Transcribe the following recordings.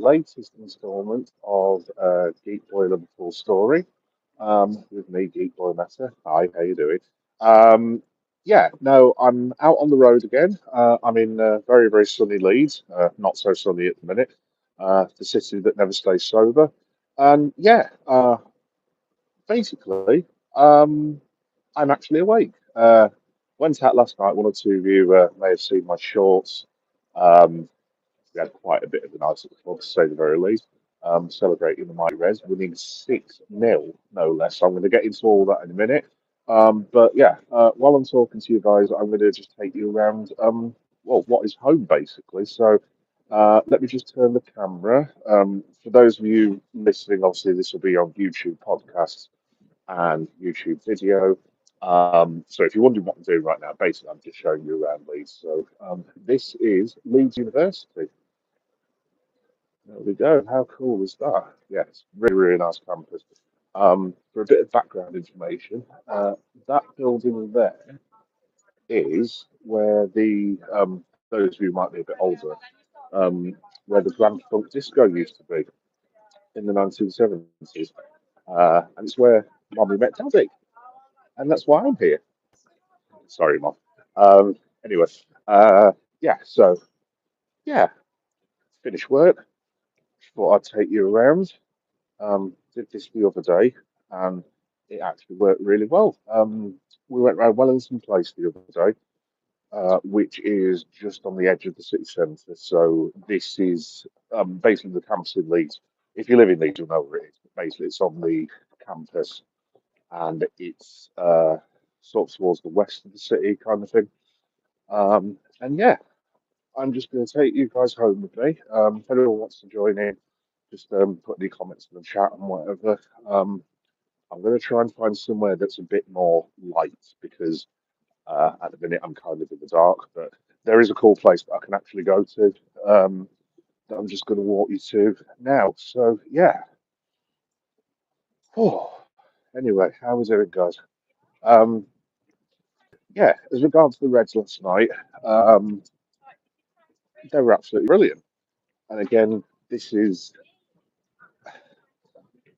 latest instalment of Geek Boy Liverpool story. With me, Geek Boy Meta. Hi, how you doing? Um, yeah, no, I'm out on the road again. I'm in very, very sunny Leeds. Not so sunny at the minute. The city that never stays sober. And yeah, basically, um, I'm actually awake. Went out last night. One or two of you may have seen my shorts. Um, we had quite a bit of a night at the club, to say the very least. Celebrating the Mighty Reds, winning 6-0, no less. So I'm going to get into all that in a minute. But yeah, while I'm talking to you guys, I'm going to just take you around, well, what is home basically. So let me just turn the camera. For those of you listening, obviously, this will be on YouTube podcasts and YouTube video. So if you're wondering what I'm doing right now, basically I'm just showing you around Leeds. So this is Leeds University. There we go. How cool is that? Yes, really, really nice campus. For a bit of background information, that building there is where those of you who might be a bit older, um, where the Grand Funk Disco used to be in the 1970s. And it's where Mommy met Daddy. And that's why I'm here. Sorry, Mom. Um, anyway, uh, yeah, so, yeah, finished work. Thought I'd take you around. Did this the other day, and it actually worked really well. We went around Wellington Place the other day, which is just on the edge of the city centre. So this is basically the campus in Leeds. If you live in Leeds, you'll know where it is. But basically, it's on the campus, and it's sort of towards the west of the city, kind of thing. And yeah, I'm just going to take you guys home with me. If anyone wants to join in, just put any comments in the chat and whatever. I'm going to try and find somewhere that's a bit more light because at the minute I'm kind of in the dark. But there is a cool place that I can actually go to that I'm just going to walk you to now. So yeah. Oh, anyway, how was it, guys? Um, yeah, as regards to the Reds last night, um, they were absolutely brilliant. And again, this is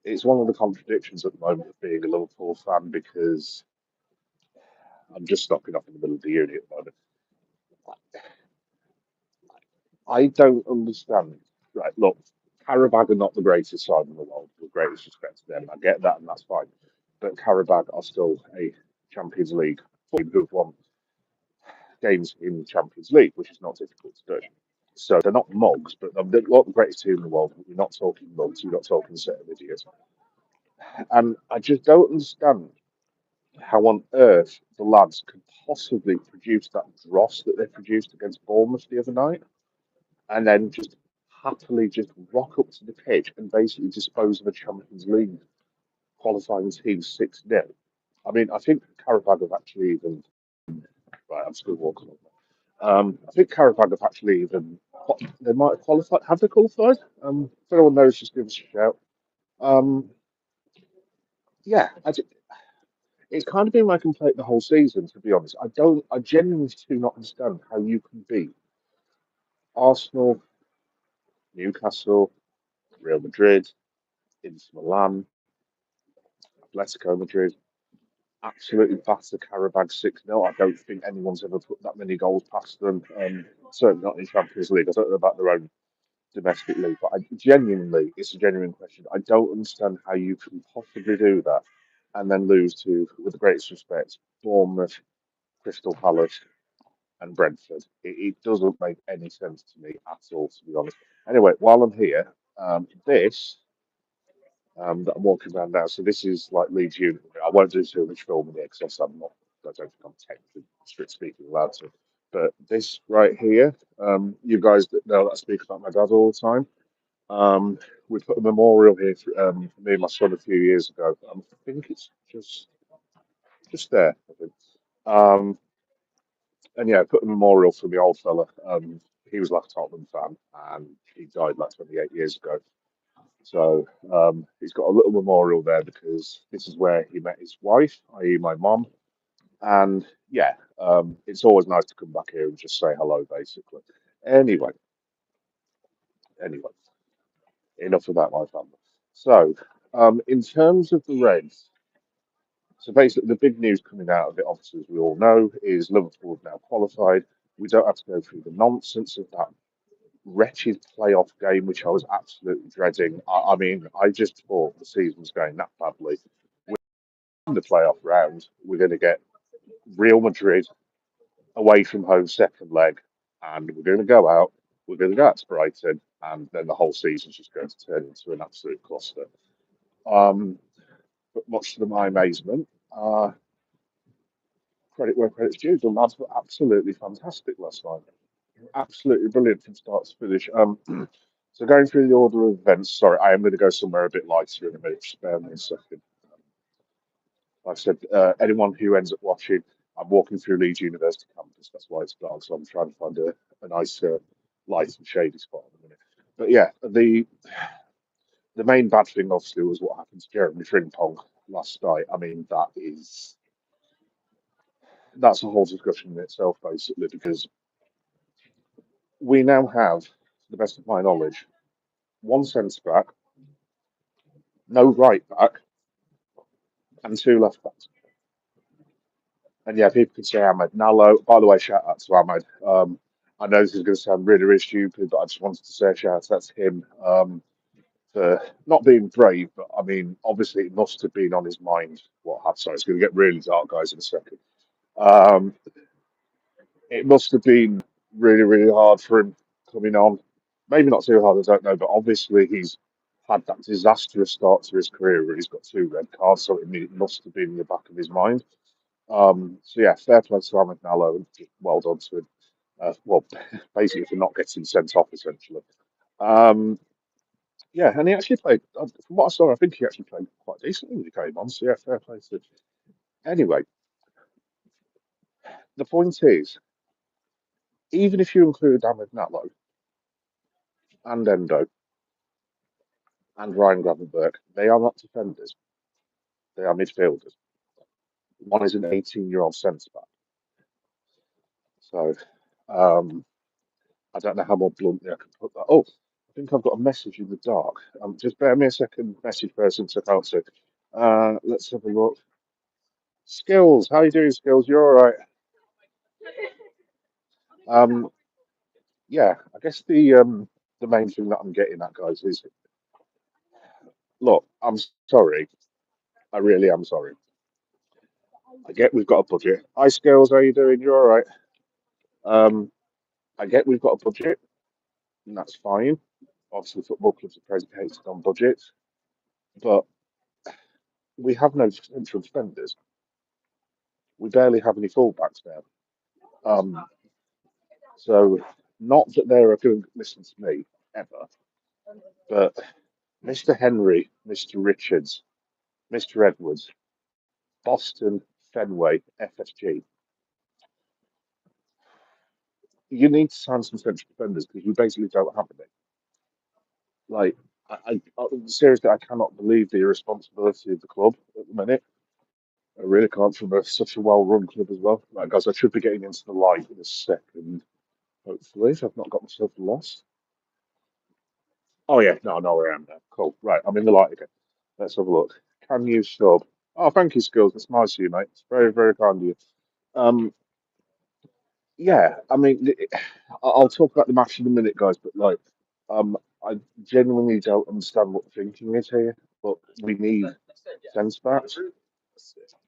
it's one of the contradictions at the moment of being a Liverpool fan because I'm just stopping off in the middle of the uni at the moment. I don't understand. Right, look, Karabag are not the greatest side in the world, with greatest respect to them. I get that, and that's fine. But Karabag are still a Champions League team who've won games in the Champions League, which is not difficult to do. So they're not mugs, but they're not the greatest team in the world. You're not talking mugs, you're not talking a set of idiots. And I just don't understand how on earth the lads could possibly produce that dross that they produced against Bournemouth the other night, and then just happily just rock up to the pitch and basically dispose of a Champions League qualifying team 6-0. I mean, I think Karabag have actually even right. I'm still walking on. I think Karabag have actually even they might have qualified. Have they qualified? If anyone knows, just give us a shout. Um, yeah, it's kind of been my complaint the whole season. To be honest, I genuinely do not understand how you can beat Arsenal, Newcastle, Real Madrid, Inter Milan, Atletico Madrid, absolutely batter Karabag 6-0. I don't think anyone's ever put that many goals past them. Certainly not in Champions League. I don't know about their own domestic league, but genuinely, it's a genuine question. I don't understand how you can possibly do that and then lose to, with the greatest respect, Bournemouth, Crystal Palace, and Brentford. It doesn't make any sense to me at all, to be honest. Anyway, while I'm here, this that I'm walking around now. So this is like Leeds Union. I won't do too much filming here because I'm not. I don't think I'm technically, strict speaking, allowed to. But this right here, you guys that know that I speak about my dad all the time. Um, we put a memorial here for me and my son a few years ago. I think it's just there. I think. Um, and yeah, put a memorial for the old fella. He was like a Tottenham fan, and he died like 28 years ago. So he's got a little memorial there because this is where he met his wife, i.e., my mom. And yeah, it's always nice to come back here and just say hello, basically. Anyway, anyway. enough about my family. So, in terms of the Reds, so basically the big news coming out of it, obviously, as we all know, is Liverpool have now qualified. We don't have to go through the nonsense of that wretched playoff game, which I was absolutely dreading. I mean, I just thought the season was going that badly. In the playoff round, we're going to get Real Madrid away from home second leg, and we're going to go out. We're going to go out to Brighton, and then the whole season's just going to turn into an absolute cluster. Um, but much to my amazement, credit where credit's due. The lads were absolutely fantastic last night. Absolutely brilliant from start to finish. So going through the order of events, sorry, I am going to go somewhere a bit lighter in a minute. Just bear me a second. Like I said, anyone who ends up watching, I'm walking through Leeds University campus. That's why it's dark. So I'm trying to find a nice light and shady spot in a minute. But yeah, the main bad thing obviously was what happened to Jeremy Frimpong last night. I mean, that's a whole discussion in itself, basically, because we now have, to the best of my knowledge, one centre back, no right back, and two left backs. And yeah, people could say Ahmed Nallo. By the way, shout out to Ahmed. I know this is going to sound really, really stupid, but I just wanted to say a shout out to him for not being brave. But I mean, obviously, it must have been on his mind what happened. Sorry, it's going to get really dark, guys, in a second. Um, it must have been really, really hard for him coming on. Maybe not too hard, I don't know, but obviously he's had that disastrous start to his career where he's got two red cards, so it must have been in the back of his mind. So yeah, fair play to Ahmed Nallo and well done to him. Well, basically for not getting sent off, essentially. Um, yeah, and he actually played. From what I saw, I think he actually played quite decently when he came on. So yeah, fair play to him. Anyway, the point is, even if you include Ahmed Nallo and Endo and Ryan Gravenberg, they are not defenders. They are midfielders. One is an 18-year-old centre back. So um, I don't know how more bluntly I can put that. Oh, I think I've got a message in the dark. Just bear me a second, message person, so I can't see. Let's have a look. Skills, how you doing, Skills? You're all right. Um, yeah, I guess the main thing that I'm getting at, guys, is look. I'm sorry. I really am sorry. I get we've got a budget. Hi, Skills, how you doing? You're all right. Um, I get we've got a budget, and that's fine. Obviously, football clubs are predicated on budgets, but we have no central defenders. We barely have any fullbacks now. Um, so not that they're going to listen to me ever, but Mr. Henry, Mr. Richards, Mr. Edwards, Boston, Fenway, FSG. You need to sign some central defenders because we basically don't have any. Like, seriously, I cannot believe the irresponsibility of the club at the minute. I really can't from such a well-run club as well. Right, guys, I should be getting into the light in a second. Hopefully, if I've not got myself lost. Oh yeah, no, I know where I am now. Cool. Right, I'm in the light again. Let's have a look. Can you sub? Oh, thank you, Skills. That's nice of you, mate. It's very, very kind of you. Um, yeah, I mean, I'll talk about the match in a minute, guys, but like, I genuinely don't understand what the thinking is here. But we need centre backs.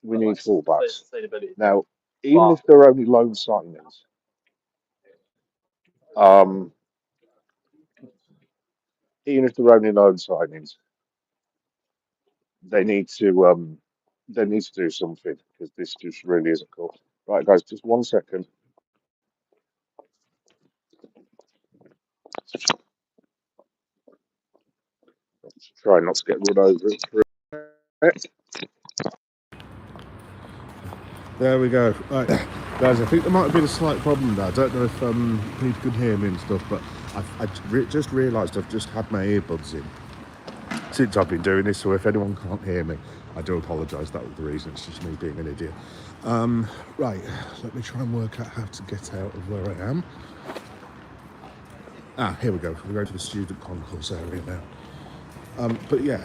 We need full backs. Now, even if they're only loan signings, um, even if they're only loan signings, they need to do something because this just really isn't cool. Right, guys, just 1 second. Try not to get run over it. There we go. Right, guys, I think there might have been a slight problem there. I don't know if people could hear me and stuff, but just realised I've just had my earbuds in since I've been doing this. So if anyone can't hear me, I do apologise. That was the reason. It's just me being an idiot. Right, let me try and work out how to get out of where I am. Here we go. We're going to the student concourse area now. But yeah,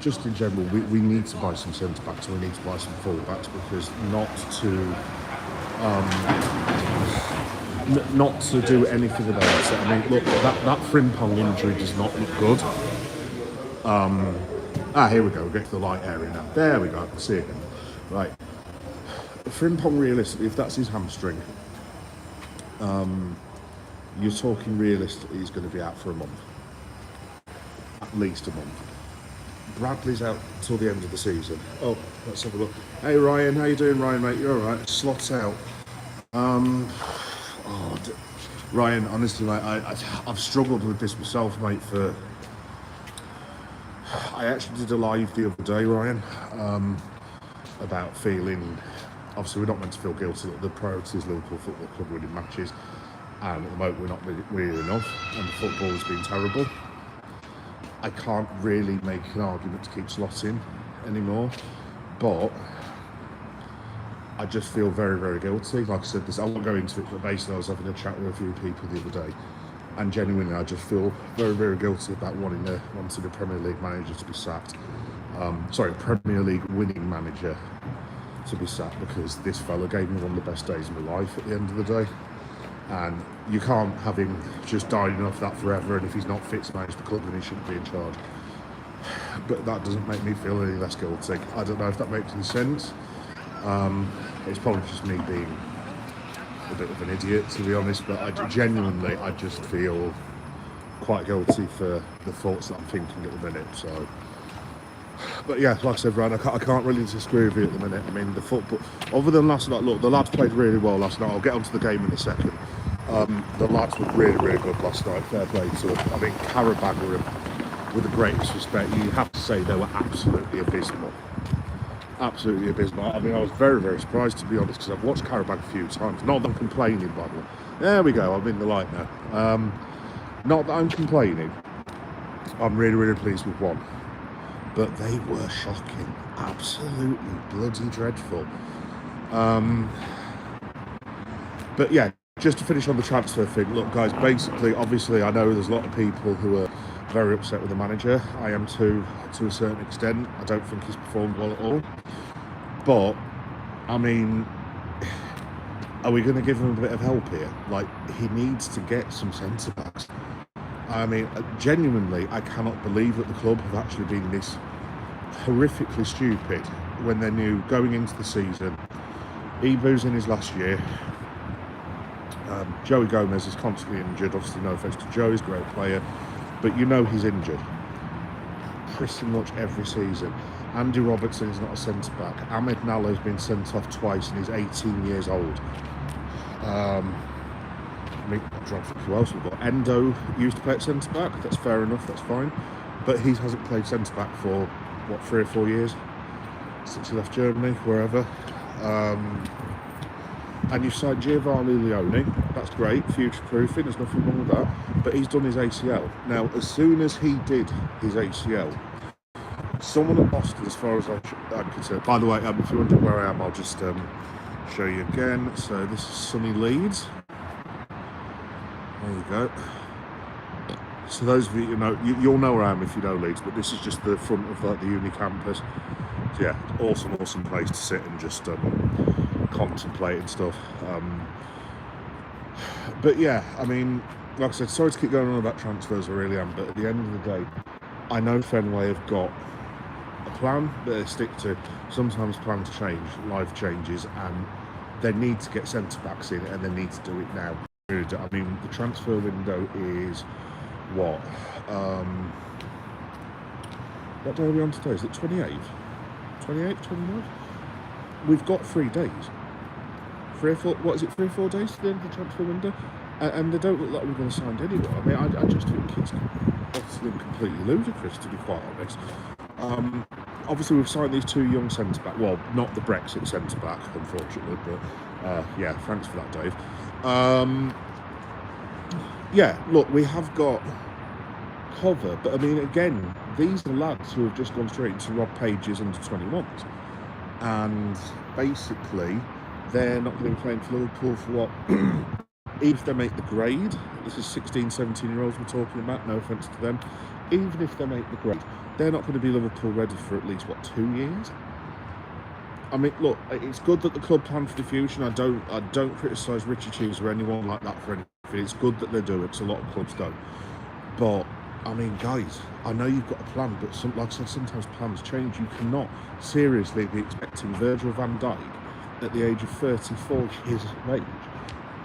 just in general, we need to buy some centre backs and we need to buy some full backs because not to do anything about it. I mean, look, that Frimpong injury does not look good. Here we go. We'll get to the light area now. There we go. I can see it. Right. Frimpong, realistically, if that's his hamstring, you're talking realistically, he's going to be out for a month. At least a month. Bradley's out till the end of the season. Oh, let's have a look. Hey Ryan, how you doing, Ryan, mate? You're all right. Slots out. Ryan, honestly, mate, I've struggled with this myself, mate. I actually did a live the other day, Ryan, about feeling. Obviously, we're not meant to feel guilty. The priority is Liverpool Football Club winning matches, and at the moment we're not winning enough, and the football has been terrible. I can't really make an argument to keep slotting anymore, but I just feel very, very guilty. Like I said, I won't go into it, but basically I was having a chat with a few people the other day, and genuinely I just feel very, very guilty about wanting the Premier League manager to be sacked. Premier League winning manager to be sacked, because this fella gave me one of the best days of my life at the end of the day. And you can't have him just dining off that forever, and if he's not fit to manage the club, then he shouldn't be in charge. But that doesn't make me feel any less guilty. I don't know if that makes any sense. It's probably just me being a bit of an idiot, to be honest, but I just feel quite guilty for the thoughts that I'm thinking at the minute. So, but yeah, like I said, Ryan, I can't really disagree with you at the minute. I mean, the football, other than last night, look, the lads played really well last night. I'll get onto the game in a second. The lads were really, really good last night. Fair play to them. I mean, Qarabağ were, with the greatest respect, you have to say they were absolutely abysmal. Absolutely abysmal. I mean, I was very, very surprised, to be honest, because I've watched Qarabağ a few times. Not that I'm complaining, by the way. There we go, I'm in the light now. Not that I'm complaining. I'm really, really pleased with one. But they were shocking. Absolutely bloody dreadful. But yeah, just to finish on the transfer thing, look, guys, basically, obviously, I know there's a lot of people who are very upset with the manager. I am too, to a certain extent. I don't think he's performed well at all. But, I mean, are we going to give him a bit of help here? Like, he needs to get some centre-backs. I mean, genuinely, I cannot believe that the club have actually been this horrifically stupid when they knew going into the season. Ibu's in his last year. Joey Gomez is constantly injured. Obviously, no offence to Joe, he's a great player, but you know he's injured pretty much every season. Andy Robertson is not a centre-back. Ahmed Nallo's been sent off twice and he's 18 years old. I mean, I'm trying to think who else we've got. Endo used to play at centre-back. That's fair enough, that's fine. But he hasn't played centre-back for, 3 or 4 years? Since he left Germany, wherever. And you've signed Giovanni Leone. That's great, future-proofing, there's nothing wrong with that. But he's done his ACL. Now, as soon as he did his ACL, someone at Boston, as far as I'm concerned. By the way, if you're wondering where I am, I'll just show you again. So this is sunny Leeds. There you go. So those of you who know, you'll know where I am if you know Leeds, but this is just the front of like the uni campus. So yeah, awesome place to sit and just contemplate and stuff. But yeah, I mean, like I said, sorry to keep going on about transfers, I really am, but at the end of the day, I know Fenway have got a plan that they stick to. Sometimes plans change, life changes, and they need to get centre-backs in, and they need to do it now. I mean, the transfer window is what day are we on today? Is it 28th? 28th, 29th? We've got 3 days. 3 or 4, what is it, 3 or 4 days to the end of the transfer window? And they don't look like we're going to sign anyone. I mean, I just think it's obviously completely ludicrous, to be quite honest. Obviously, we've signed these 2 young centre-back. Well, not the Brexit centre-back, unfortunately, but yeah, thanks for that, Dave. Yeah, look, we have got cover, but I mean, again, these are lads who have just gone straight into Rob Page's under 21s, and basically, they're not going to be playing for Liverpool for what? If they make the grade, this is 16, 17-year-olds we're talking about, no offence to them. Even if they make the grade, they're not going to be Liverpool ready for at least, 2 years? I mean, look, it's good that the club plan for the future. I don't criticise Richie Chiesa or anyone like that for anything. It's good that they do it, because a lot of clubs don't. But, I mean, guys, I know you've got a plan, but like I said, sometimes plans change. You cannot seriously be expecting Virgil van Dijk at the age of 34 years of age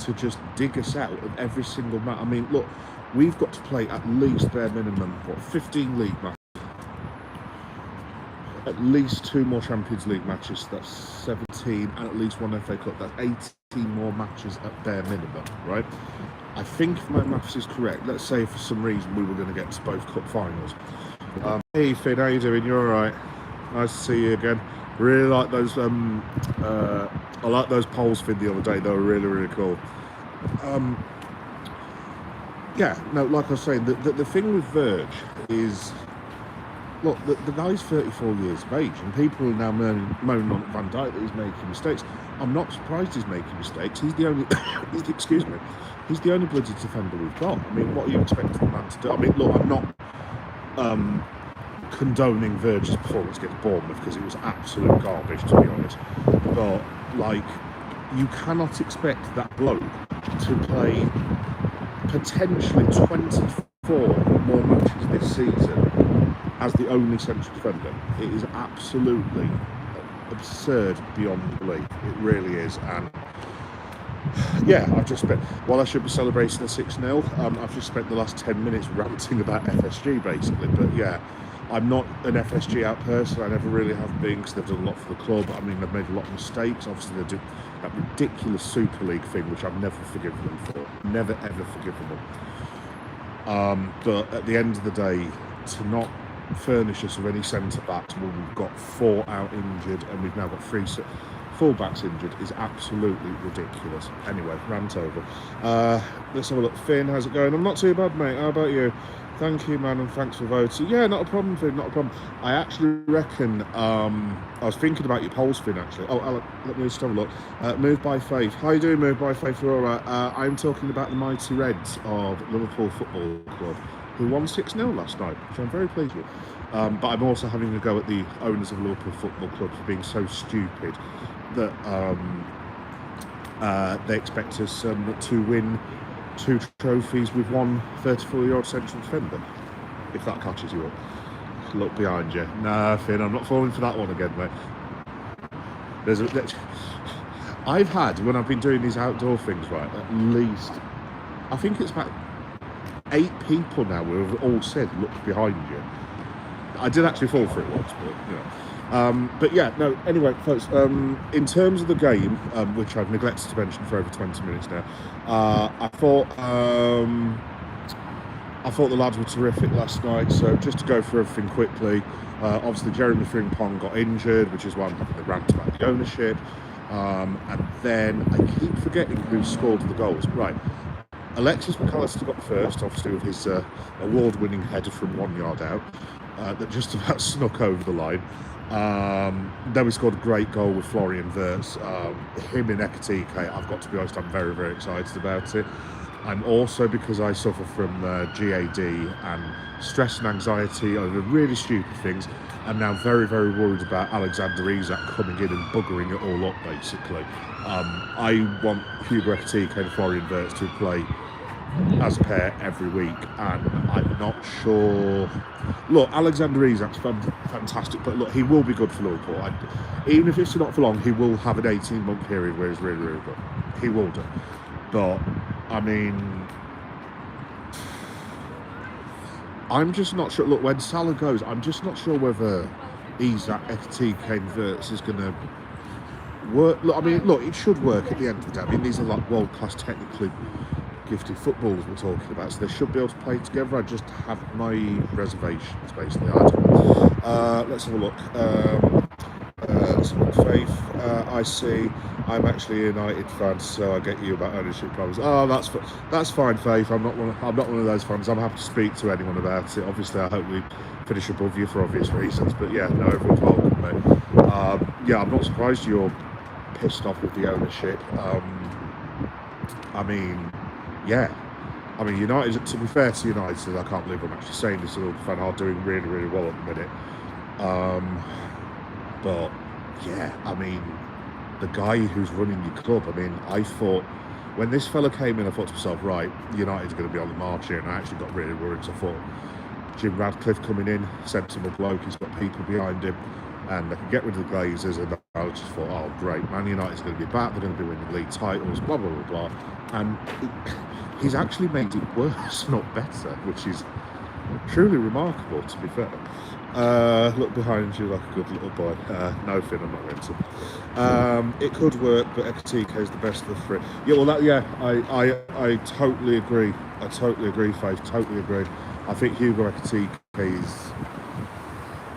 to just dig us out of every single match. I mean, look, we've got to play at least bare minimum, 15 league matches, at least 2 more Champions League matches, that's 17, and at least 1 FA Cup, that's 18 more matches at bare minimum, right? I think if my maths is correct, let's say for some reason we were going to get to both cup finals. Hey Finn, how you doing? You alright? Nice to see you again. Really like those, I like those polls, Finn, the other day. They were really, really cool. Yeah, no, like I was saying, the thing with Verge is, look, the guy's 34 years of age, and people are now moaning on Van Dijk that he's making mistakes. I'm not surprised he's making mistakes. He's the only, excuse me, he's the only bloody defender we've got. I mean, what are you expecting the man to do? I mean, look, I'm not condoning Verge's performance against Bournemouth, because it was absolute garbage, to be honest. But, like, you cannot expect that bloke to play potentially 24 more matches this season as the only central defender. It is absolutely absurd beyond belief. It really is. And yeah, I've just spent, while I should be celebrating a 6-0, I've just spent the last 10 minutes ranting about FSG basically. But yeah, I'm not an FSG out person. I never really have been, because they've done a lot for the club. I mean, they've made a lot of mistakes. Obviously, they do that ridiculous Super League thing, which I've never forgiven them for. Never, ever forgiven them. But at the end of the day, to not furnish us with any centre-backs when we've got 4 out injured, and we've now got 3 full-backs injured, is absolutely ridiculous. Anyway, rant over. Let's have a look. Finn, how's it going? I'm not too bad, mate. How about you? Thank you, man, and thanks for voting. Yeah, not a problem, Finn, not a problem. I actually reckon, I was thinking about your polls, Finn, actually. Oh, Alec, let me just have a look. Move by Faith. How you doing, Move by Faith? You're all right. I'm talking about the mighty Reds of Liverpool Football Club, who won 6-0 last night, which I'm very pleased with. But I'm also having a go at the owners of Liverpool Football Club for being so stupid that they expect us to win 2 trophies with 1 34-year-old central defender, if that catches you up. Look behind you. Nah, Finn, I'm not falling for that one again, mate. I've had, when I've been doing these outdoor things, right, at least, I think it's about 8 people now who have all said, look behind you. I did actually fall for it once, but, you know. But yeah, no, anyway, folks, in terms of the game, which I've neglected to mention for over 20 minutes now, I thought the lads were terrific last night. So just to go through everything quickly, obviously Jeremy Frimpong got injured, which is why I'm having the rant about the ownership. And then I keep forgetting who scored the goals. Right, Alexis McAllister got first, obviously with his award-winning header from 1 yard out that just about snuck over the line. Then we scored a great goal with Florian Wirtz. Him in Ekatike, I've got to be honest, I'm very, very excited about it. And also because I suffer from GAD and stress and anxiety over really stupid things, I'm now very, very worried about Alexander Isak coming in and buggering it all up, basically. I want Hugo Ekatike and Florian Wirtz to play as a pair every week, and I'm not sure. Look, Alexander Isak's fantastic, but look, he will be good for Liverpool. Even if it's not for long, he will have an 18-month period where he's really, really good. He will do. But, I mean, I'm just not sure. Look, when Salah goes, I'm just not sure whether Isak, Ekatike and Wirtz is going to work. Look, I mean, look, it should work at the end of the day. I mean, these are like world-class technically gifted footballers we're talking about, so they should be able to play together. I just have my reservations, basically. I don't know. Let's have a look. Faith, I see. I'm actually a United fan, so I get you about ownership problems. Oh, that's fine, Faith. I'm not one of those fans. I'm happy to speak to anyone about it. Obviously, I hope we finish above you for obvious reasons, but yeah, no, everyone's welcome, mate. Yeah, I'm not surprised you're pissed off with the ownership. I mean, yeah, I mean, United, to be fair to United, I can't believe I'm actually saying this, a little fan are doing really, really well at the minute. But yeah, I mean, the guy who's running your club, I mean, I thought when this fella came in, I thought to myself, right, United's going to be on the march here, and I actually got really worried. So I thought, Jim Radcliffe coming in, sensible bloke, he's got people behind him, and they can get rid of the Glazers. And I just thought, oh great, Man United's going to be back, they're going to be winning league titles, blah blah blah blah. And he's actually made it worse, not better, which is truly remarkable, to be fair. Look behind you like a good little boy. No, Finn, I'm not going to. It could work, but Ekatike is the best of the three. Yeah, well, I totally agree. I totally agree, Faith. Totally agree. I think Hugo Ekatike is.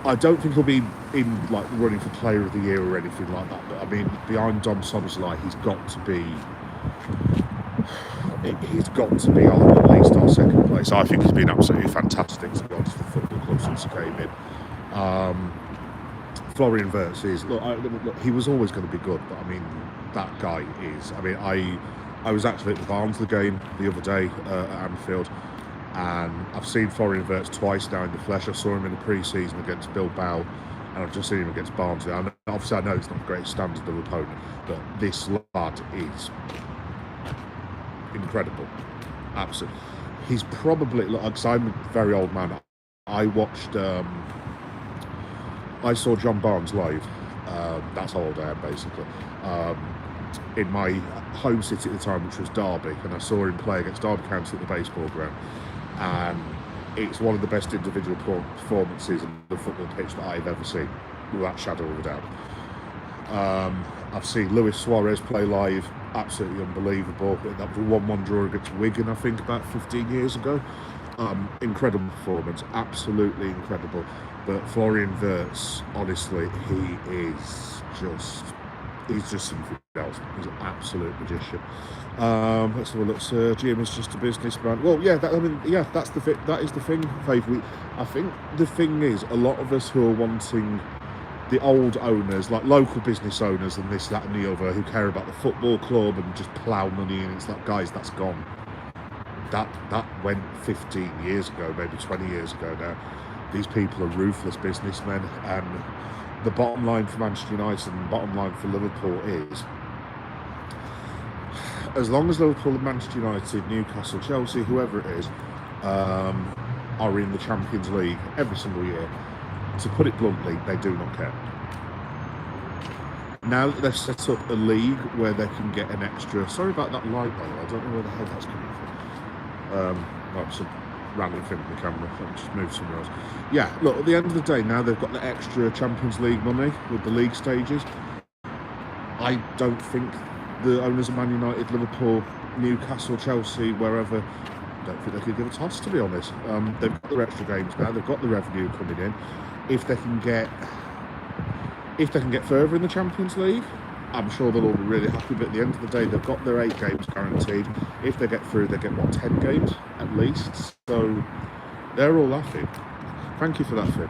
I don't think he'll be in like running for Player of the Year or anything like that. But I mean, behind Dom Szoboszlai, he's got to be. He's got to be on at least our second place. I think he's been absolutely fantastic, to be honest, for the football club since he came in. Florian Wirtz is look, he was always going to be good, but I mean that guy is. I mean, I was actually at the Barnsley game the other day at Anfield, and I've seen Florian Wirtz twice now in the flesh. I saw him in the pre-season against Bilbao, and I've just seen him against Barnsley. Obviously, I know it's not the greatest standard of opponent, but this lad is incredible. Absolutely. He's probably, look, because I'm a very old man, I watched, I saw John Barnes live, that's how old I am basically, in my home city at the time, which was Derby, and I saw him play against Derby County at the baseball ground, and it's one of the best individual performances on the football pitch that I've ever seen, without shadow of a doubt. I've seen Luis Suarez play live, absolutely unbelievable. That was a 1-1 draw against Wigan, I think, about 15 years ago. Incredible performance, absolutely incredible. But Florian Wirtz, honestly, he's just something else. He's an absolute magician. Let's have a look. Sir Jim is just a businessman. Well, yeah, that's the thing. That is the thing, Faith. I think the thing is, a lot of us who are wanting the old owners, like local business owners and this, that and the other, who care about the football club and just plough money in, it's like, guys, that's gone. That went 15 years ago, maybe 20 years ago now. These people are ruthless businessmen, and the bottom line for Manchester United and the bottom line for Liverpool is, as long as Liverpool and Manchester United, Newcastle, Chelsea, whoever it is, are in the Champions League every single year, to put it bluntly, they do not care. Now that they've set up a league where they can get an extra... Sorry about that light, by the way. I don't know where the hell that's coming from. Like some random thing with the camera. Let me just move somewhere else. Yeah, look, at the end of the day, now they've got the extra Champions League money with the league stages. I don't think the owners of Man United, Liverpool, Newcastle, Chelsea, wherever... I don't think they could give a toss, to be honest. They've got their extra games now. They've got the revenue coming in. If they can get further in the Champions League, I'm sure they'll all be really happy. But at the end of the day, they've got their 8 games guaranteed. If they get through, they get 10 games at least. So they're all laughing. Thank you for that, Finn.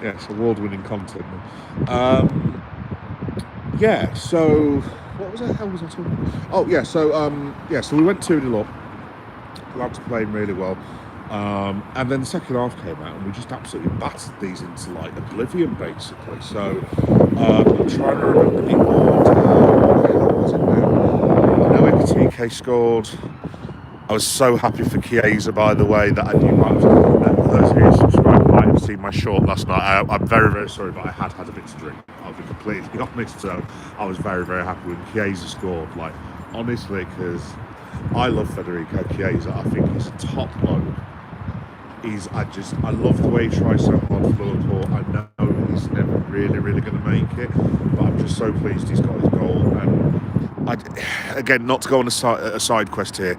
Yeah, it's award-winning content. Yeah. So what the hell was I talking about? Oh yeah. So we went 2-0 up. Lads playing really well. And then the second half came out, and we just absolutely battered these into like oblivion, basically. So I'm trying to remember the order. What was it now? I know Ekatike scored. I was so happy for Chiesa, by the way, that I knew those of you who subscribed might have seen my short last night. I'm very, very sorry, but I had a bit to drink. I'll be completely honest. So I was very, very happy when Chiesa scored. Like, honestly, because I love Federico Chiesa. I think he's a top bloke. I love the way he tries so hard for Liverpool. I know he's never really going to make it, but I'm just so pleased he's got his goal. And again, not to go on a side quest here,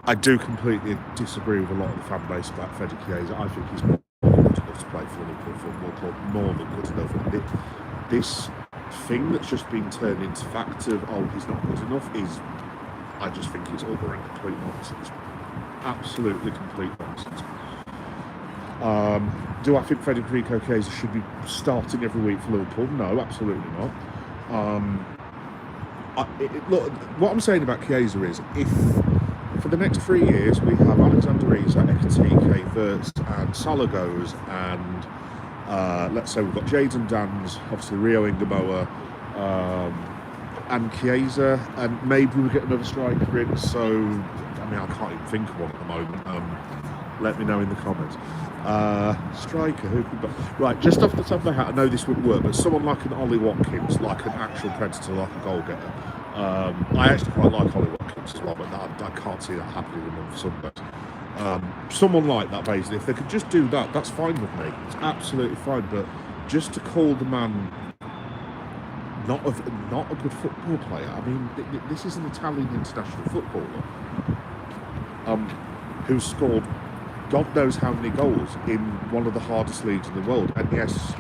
I do completely disagree with a lot of the fan base about Federico Chiesa. I think he's more than good enough to play for Liverpool Football Club, more than good enough. And this thing that's just been turned into fact of, he's not good enough, I just think it's utter and complete nonsense. Absolutely complete nonsense. Do I think Federico Chiesa should be starting every week for Liverpool? No, absolutely not. Look, what I'm saying about Chiesa is, if for the next 3 years we have Alexander Isak, Ekitike, Wirtz, and Salah goes, and let's say we've got Jadon Dans, obviously Rio Ingamoa, and Chiesa, and maybe we get another striker in. So, I mean, I can't even think of one at the moment. Let me know in the comments. Striker, who could be? Right, just off the top of my head, I know this wouldn't work, but someone like an Ollie Watkins, like an actual predator, like a goal getter. I actually quite like Ollie Watkins as well, but I can't see that happening on Sundays. Someone like that, basically, if they could just do that, that's fine with me. It's absolutely fine. But just to call the man not a good football player. I mean, this is an Italian international footballer who's scored God knows how many goals in one of the hardest leagues in the world. And yes,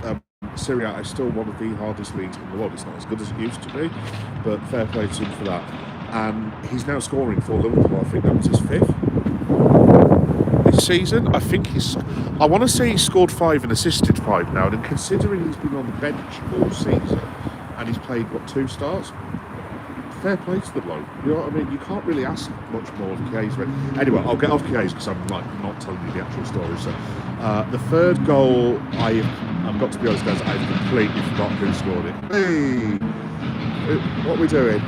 Serie A is still one of the hardest leagues in the world. It's not as good as it used to be, but fair play to him for that. And he's now scoring for Liverpool. I think that was his 5th this season. I want to say he scored 5 and assisted 5 now. And considering he's been on the bench all season and he's played, 2 starts? Fair play to the bloke. You know what I mean? You can't really ask much more of Chiesa. Anyway, I'll get off Chiesa because I'm not telling you the actual story. So, the 3rd goal, I've got to be honest, guys, I've completely forgotten who scored it. Hey, what are we doing?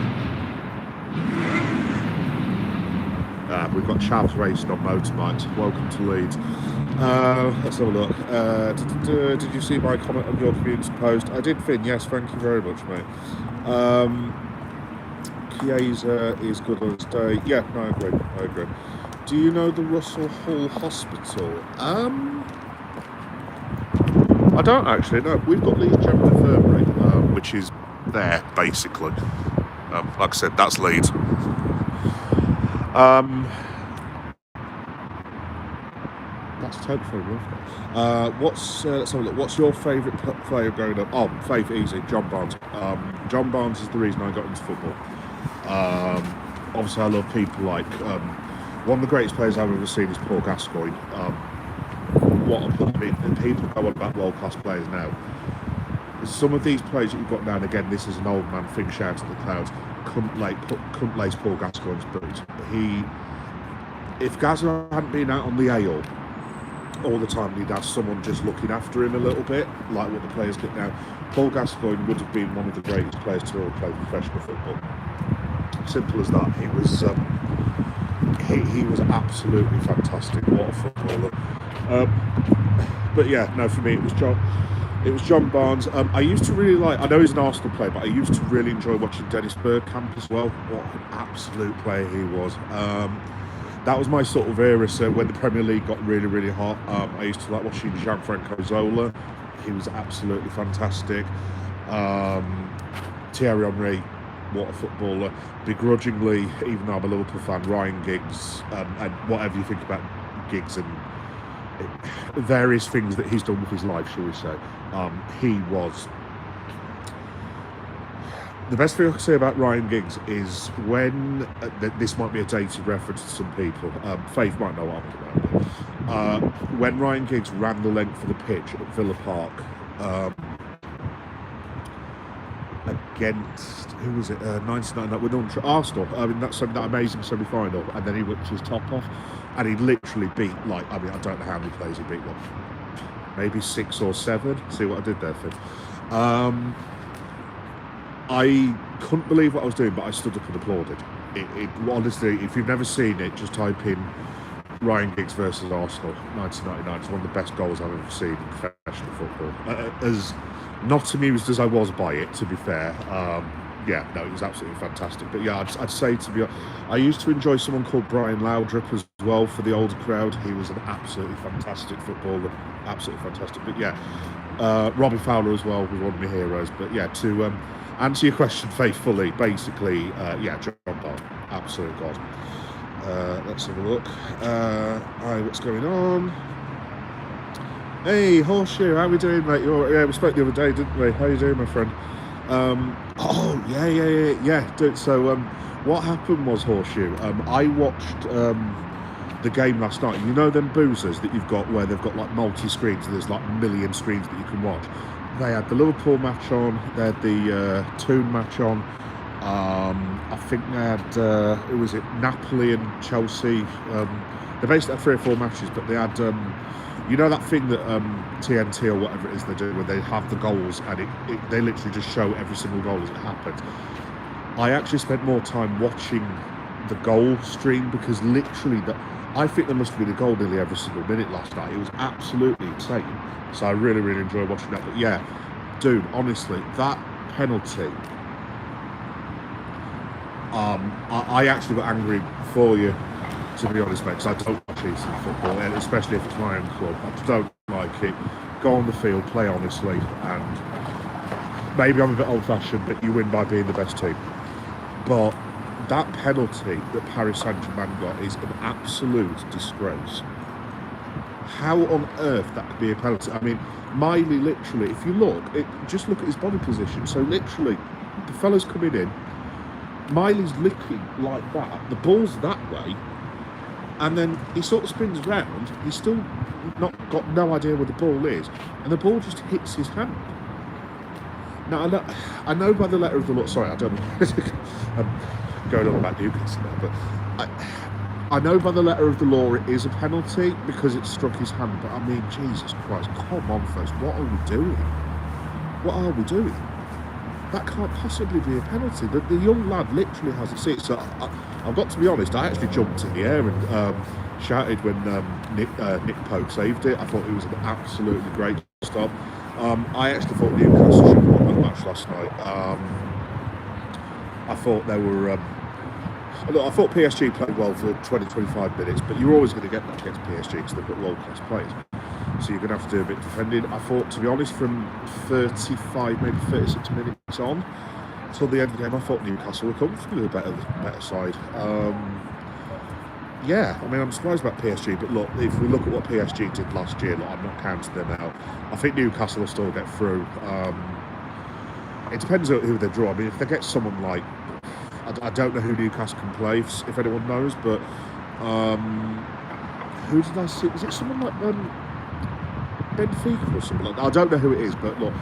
We've got Chavs racing on motorbikes. Welcome to Leeds. Let's have a look. Did you see my comment on your community post? I did, Finn. Yes, thank you very much, mate. Chiesa is good on his day. Yeah, no, I agree. Do you know the Russell Hall Hospital? I don't actually, no. We've got Leeds General Infirmary, which is there, basically. Like I said, that's Leeds. That's totally rough. Let's have a look. What's your favourite player growing up? Oh, Faith, easy. John Barnes. John Barnes is the reason I got into football. Obviously, I love people like one of the greatest players I've ever seen is Paul Gascoigne. People go on about world-class players now. Some of these players that you've got now, and again, this is an old man thing, shout to the clouds, couldn't lace Paul Gascoigne's boots. If Gazza hadn't been out on the AO all the time, he'd have someone just looking after him a little bit, like what the players get now. Paul Gascoigne would have been one of the greatest players to ever play professional football. Simple as that. He was absolutely fantastic. What a footballer. But yeah, no, for me it was John Barnes. I used to really I know he's an Arsenal player, but I used to really enjoy watching Dennis Bergkamp as well. What an absolute player he was. That was my sort of era. So when the Premier League got really, really hot, I used to like watching Gianfranco Zola. He was absolutely fantastic. Thierry Henry, what a footballer. Begrudgingly, even though I'm a Liverpool fan, Ryan Giggs, and whatever you think about Giggs and various things that he's done with his life, shall we say, he was. The best thing I can say about Ryan Giggs is when this might be a dated reference to some people. Faith might know what I'm talking about. When Ryan Giggs ran the length of the pitch at Villa Park against, who was it? 1999 with Arsenal. I mean, that amazing semi-final, and then he whipped his top off, and he literally beat I don't know how many players he beat. Maybe 6 or 7. See what I did there, Finn. I couldn't believe what I was doing, but I stood up and applauded. Honestly, if you've never seen it, just type in Ryan Giggs versus Arsenal, 1999. It's one of the best goals I've ever seen in professional football. As not amused as I was by it, to be fair, it was absolutely fantastic. But yeah, I'd say, to be honest, I used to enjoy someone called Brian Laudrup as well for the older crowd. He was an absolutely fantastic footballer, absolutely fantastic. But yeah, Robbie Fowler as well was one of my heroes. But yeah, to answer your question faithfully, basically, John Barnes, absolute god. Let's have a look. Hi, what's going on? Hey, Horseshoe, how we doing, mate? Yeah, we spoke the other day, didn't we? How you doing, my friend? Yeah. Dude, so, what happened was, Horseshoe, I watched the game last night. You know them boozers that you've got where they've got like multi-screens, and there's like a million screens that you can watch. They had the Liverpool match on, they had the Toon match on, I think they had who was it? Napoli and Chelsea. They basically had 3 or 4 matches, but they had you know that thing that TNT or whatever it is they do, where they have the goals and they literally just show every single goal as it happened. I actually spent more time watching the goal stream because literally I think there must have been a goal nearly every single minute last night. It was absolutely insane. So I really, really enjoyed watching that. But yeah, dude, honestly, that penalty, I actually got angry for you, to be honest, mate, because I don't like cheating football, and especially if it's my own club. I just don't like it. Go on the field, play honestly, and maybe I'm a bit old-fashioned, but you win by being the best team. But that penalty that Paris Saint-Germain got is an absolute disgrace. How on earth that could be a penalty? I mean, Miley literally, if you look, just look at his body position. So literally, the fella's coming in, Miley's looking like that, the ball's that way, and then he sort of spins round, he's still got no idea where the ball is, and the ball just hits his hand. Now, I know by the letter of the law, sorry, I don't know, I'm going on about Newcastle now, but I know by the letter of the law it is a penalty because it struck his hand, but I mean, Jesus Christ, come on folks, what are we doing? What are we doing? That can't possibly be a penalty. The young lad literally hasn't seen it. So I've got to be honest, I actually jumped in the air and shouted when Nick Pope saved it. I thought it was an absolutely great stop. I actually thought Newcastle should have won that match last night. I thought they were... I thought PSG played well for 20-25 minutes, but you're always going to get that against PSG because they've got world-class players. So you're going to have to do a bit of defending. I thought, to be honest, from 35, maybe 36 minutes on till the end of the game, I thought Newcastle were comfortably the better side. Yeah, I mean, I'm surprised about PSG, but look, if we look at what PSG did last year, look, I'm not counting them out. I think Newcastle will still get through. It depends on who they draw. I mean, if they get someone like... I don't know who Newcastle can play, if anyone knows, but who did I see? Is it someone like Benfica or something like that? I don't know who it is, but look,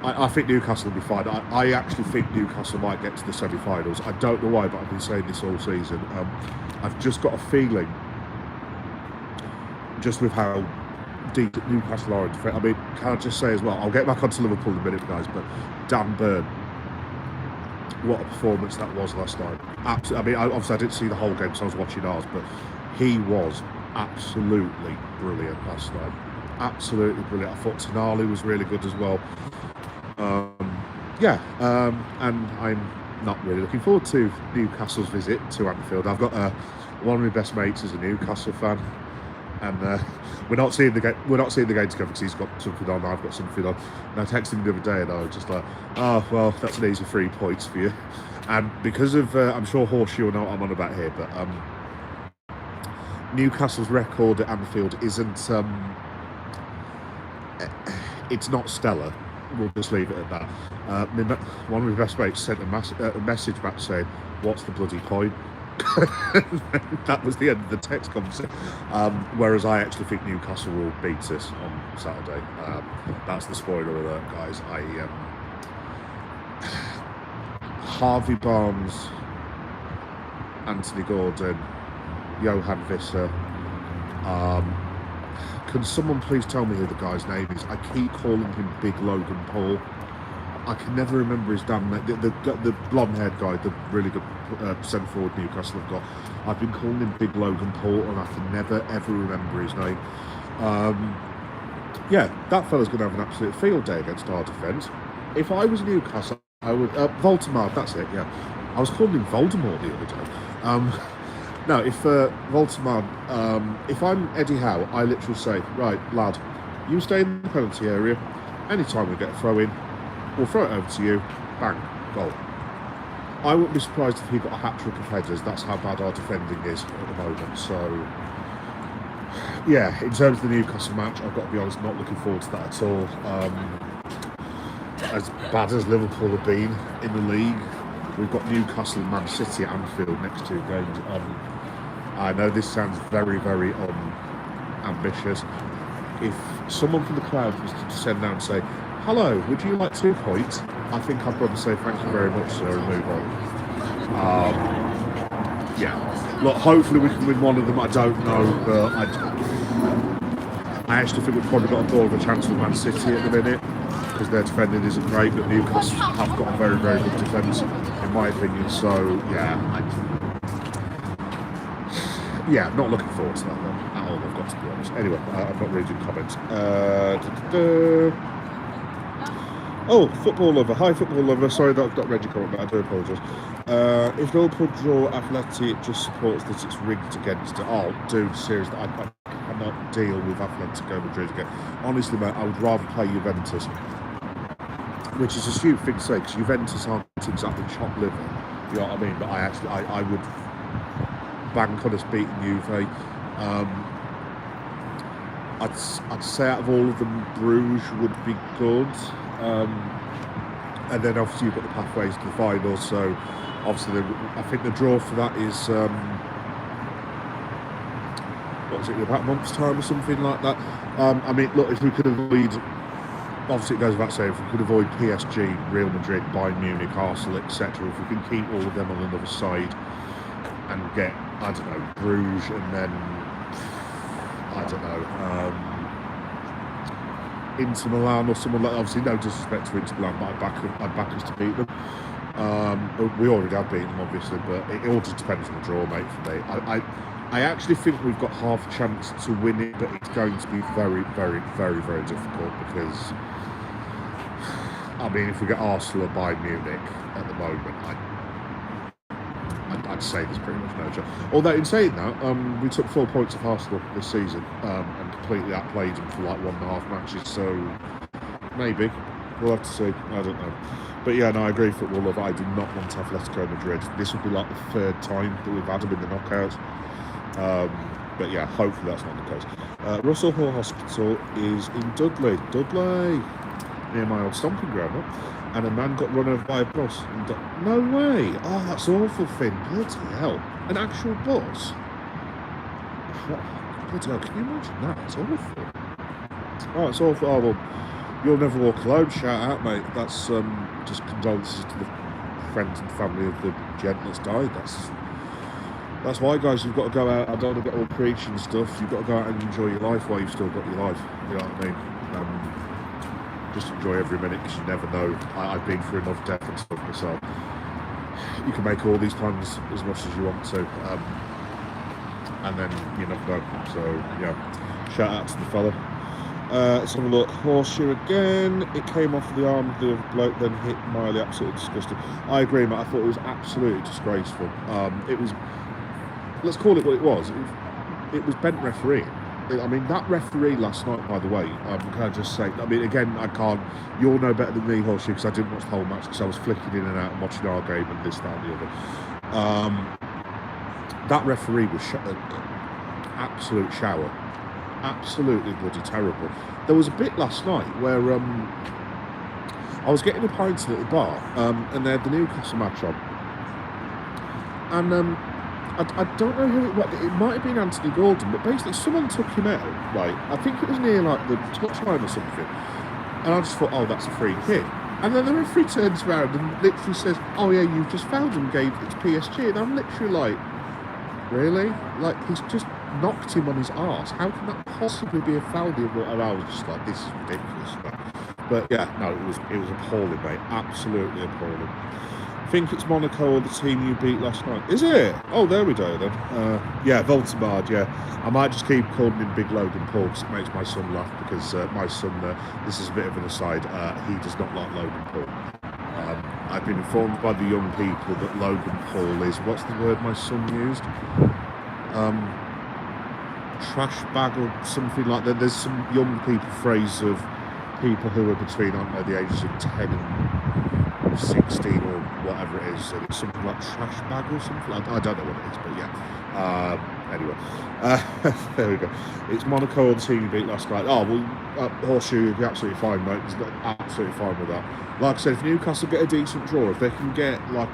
I think Newcastle will be fine. I actually think Newcastle might get to the semi-finals. I don't know why, but I've been saying this all season. I've just got a feeling, just with how deep Newcastle are in defence. I mean, can I just say as well, I'll get back onto Liverpool in a minute, guys, but Dan Burn, what a performance that was last night. Absolutely. I mean, obviously I didn't see the whole game, so I was watching ours, but he was absolutely brilliant last night. Absolutely brilliant. I thought Tonali was really good as well. And I'm not really looking forward to Newcastle's visit to Anfield. I've got one of my best mates is a Newcastle fan, and we're not seeing the game. We're not seeing the game together because he's got something on. I've got something on. And I texted him the other day, and I was just like, "Oh well, that's an easy 3 points for you." And because of, I'm sure Horseshoe will know what I'm on about here, but Newcastle's record at Anfield isn't. It's not stellar. We'll just leave it at that. One of my best mates sent a message back saying, "What's the bloody point?" That was the end of the text conversation. Whereas I actually think Newcastle will beat us on Saturday. That's the spoiler alert, guys. Harvey Barnes, Anthony Gordon, Johan Visser. Can someone please tell me who the guy's name is? I keep calling him Big Logan Paul. I can never remember his damn name. The blonde-haired guy, the really good centre forward Newcastle have got. I've been calling him Big Logan Paul, and I can never ever remember his name. Yeah, that fella's going to have an absolute field day against our defence. If I was Newcastle, I would Voldemort. That's it. Yeah, I was calling him Voldemort the other day. No, if Voldemort, if I'm Eddie Howe, I literally say, right, lad, you stay in the penalty area. Anytime we get a throw in, we'll throw it over to you. Bang, goal. I wouldn't be surprised if he got a hat-trick of headers. That's how bad our defending is at the moment. So, yeah, in terms of the Newcastle match, I've got to be honest, not looking forward to that at all. As bad as Liverpool have been in the league, we've got Newcastle and Man City at Anfield next 2 games. I know this sounds very, very ambitious. If someone from the crowd was to descend down and say, "Hello, would you like 2 points?" I think I'd rather say thank you very much, sir, and move on. Yeah. Look, hopefully we can win one of them. I don't know, but I actually think we've probably got more of a chance with Man City at the minute because their defending isn't great, but Newcastle have got a very, very good defence, in my opinion. So, yeah, not looking forward to that one at all, I've got to be honest. Anyway, I'm not reading comments. Oh, football lover. Hi, football lover. Sorry that I've not read your comment, but I do apologise. If Liverpool draw Atleti, it just supports that it's rigged against it. Oh, dude, seriously, I cannot deal with Atletico Madrid again. Honestly, mate, I would rather play Juventus, which is a stupid thing to say, because Juventus aren't exactly chopped liver. You know what I mean? But I would bank on us beating Juve. I'd say out of all of them, Bruges would be good. And then obviously you've got the pathways to the final, so obviously I think the draw for that is what is it, about a month's time or something like that. I mean, look, if we could avoid, obviously it goes without saying, if we could avoid PSG, Real Madrid, Bayern Munich, Arsenal, etc., if we can keep all of them on another side and get, I don't know, Bruges, and then I don't know, Inter Milan or someone like, obviously no disrespect to Inter Milan, but I'd back us to beat them. We already have beaten them, obviously, but it all just depends on the draw, mate, for me. I actually think we've got half a chance to win it, but it's going to be very, very, very, very difficult because, I mean, if we get Arsenal or Bayern Munich at the moment, I'd say there's pretty much no chance. Although, in saying that, we took 4 points off Arsenal this season and completely outplayed them for like 1.5 matches, so maybe. We'll have to see. I don't know. But yeah, no, I agree, football love. I do not want Atletico Madrid. This would be like the 3rd time that we've had them in the knockouts. But yeah, hopefully that's not the case. Russell Hall Hospital is in Dudley, near my old stomping ground, and a man got run over by a bus. No way! Oh, that's awful, Finn. Bloody hell. An actual bus? Bloody hell, can you imagine that? It's awful. Oh, it's awful. Oh, well, you'll never walk alone. Shout out, mate. That's just condolences to the friends and family of the gent that's died. That's why, guys, you've got to go out. I don't want to get all preaching and stuff. You've got to go out and enjoy your life while you've still got your life. You know what I mean? Just enjoy every minute, because you never know. I've been through enough death and stuff myself. You can make all these plans as much as you want to, and then you never know. So yeah, shout out to the fella. Let's have a look. Horseshoe again. It came off the arm of the other bloke, then hit Miley. Absolutely disgusting. I agree, mate. I thought it was absolutely disgraceful. It was. Let's call it what it was. It was bent refereeing. I mean, that referee last night, by the way, can I just say, I mean, again, I can't, you'll know better than me, Horseshoe, because I didn't watch the whole match, because I was flicking in and out and watching our game and this, that and the other. That referee was absolute shower. Absolutely bloody terrible. There was a bit last night where I was getting a pint at the bar, and they had the Newcastle match on. And I don't know who it was. It might have been Anthony Gordon, but basically someone took him out, right? I think it was near like the touchline or something. And I just thought, oh, that's a free kick. And then the referee turns around and literally says, oh yeah, you've just fouled him, gave it to PSG. And I'm literally like, really? Like, he's just knocked him on his arse. How can that possibly be a foul? And I was just like, this is ridiculous. But yeah, no, it was appalling, mate. Absolutely appalling. I think it's Monaco or the team you beat last night. Is it? Oh, there we go then. Yeah, Voltemard, yeah. I might just keep calling him Big Logan Paul because it makes my son laugh, because my son, this is a bit of an aside, he does not like Logan Paul. I've been informed by the young people that Logan Paul is, what's the word my son used? Trash bag or something like that. There's some young people phrase of people who are between, I don't know, the ages of 10 and 16 or whatever it is, and it's something like trash bag or something. I don't know what it is, but yeah. Anyway, there we go. It's Monaco or the team you beat last night. Oh, well, Horseshoe would be absolutely fine, mate. He's absolutely fine with that. Like I said, if Newcastle get a decent draw, if they can get, like,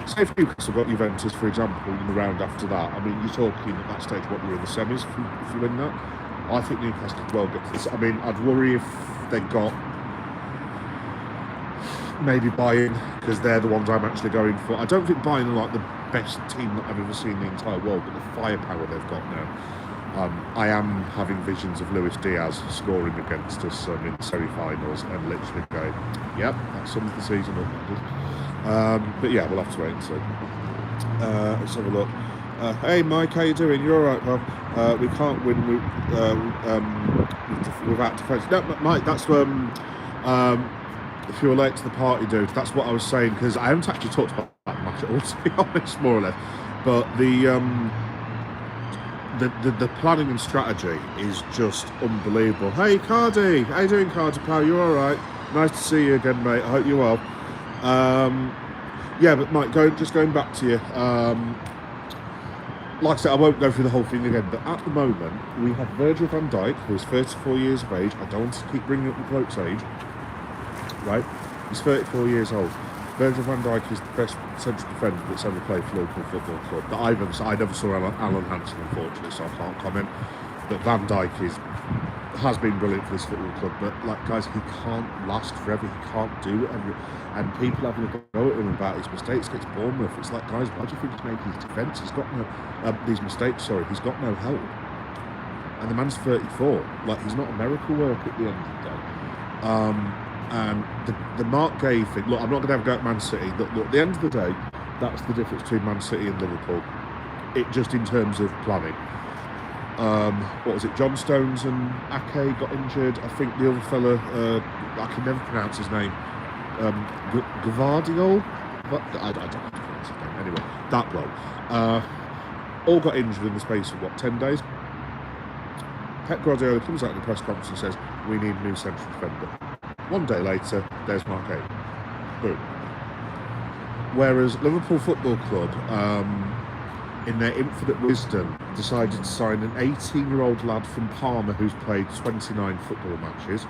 say if Newcastle got Juventus, for example, in the round after that, I mean, you're talking at that stage, what, we're in the semis if you win that? I think Newcastle could well get this. I mean, I'd worry if they got maybe Bayern, because they're the ones I'm actually going for. I don't think Bayern are like the best team that I've ever seen in the entire world, but the firepower they've got now. I am having visions of Luis Diaz scoring against us in semi-finals and literally going, yep, that sums the season up. But yeah, we'll have to wait and see. Let's have a look. Hey Mike, how you doing? You're alright, well, we can't win without defence. No, Mike, that's if you were late to the party, dude, that's what I was saying, because I haven't actually talked about that much at all, to be honest, more or less. But the planning and strategy is just unbelievable. Hey Cardi, how you doing, Cardi pal? You alright? Nice to see you again, mate. I hope you're well. Yeah, but Mike, just going back to you. Like I said, I won't go through the whole thing again, but at the moment we have Virgil van Dijk, who is 34 years of age. I don't want to keep bringing up the bloke's age, right? He's 34 years old. Virgil van Dijk is the best central defender that's ever played for Liverpool Football Club. That I never saw Alan Hansen, unfortunately, so I can't comment. But Van Dijk has been brilliant for this football club. But like, guys, he can't last forever. He can't do it. And people having a go at him about his mistakes against Bournemouth. It's like, guys, why do you think he's making his defence? He's got no these mistakes. Sorry, he's got no help. And the man's 34. Like, he's not a miracle worker at the end of the day. And the Mark Gay thing, look, I'm not going to have a go at Man City. Look, at the end of the day, that's the difference between Man City and Liverpool. It just in terms of planning. What was it? John Stones and Ake got injured. I think the other fella, I can never pronounce his name. Gavardiol? I don't know how to pronounce his name. Anyway, that bloke. All got injured in the space of, 10 days? Pep Guardiola comes out in the press conference and says, we need a new central defender. One day later, there's Mark A. Boom. Whereas Liverpool Football Club, in their infinite wisdom, decided to sign an 18-year-old lad from Parma who's played 29 football matches,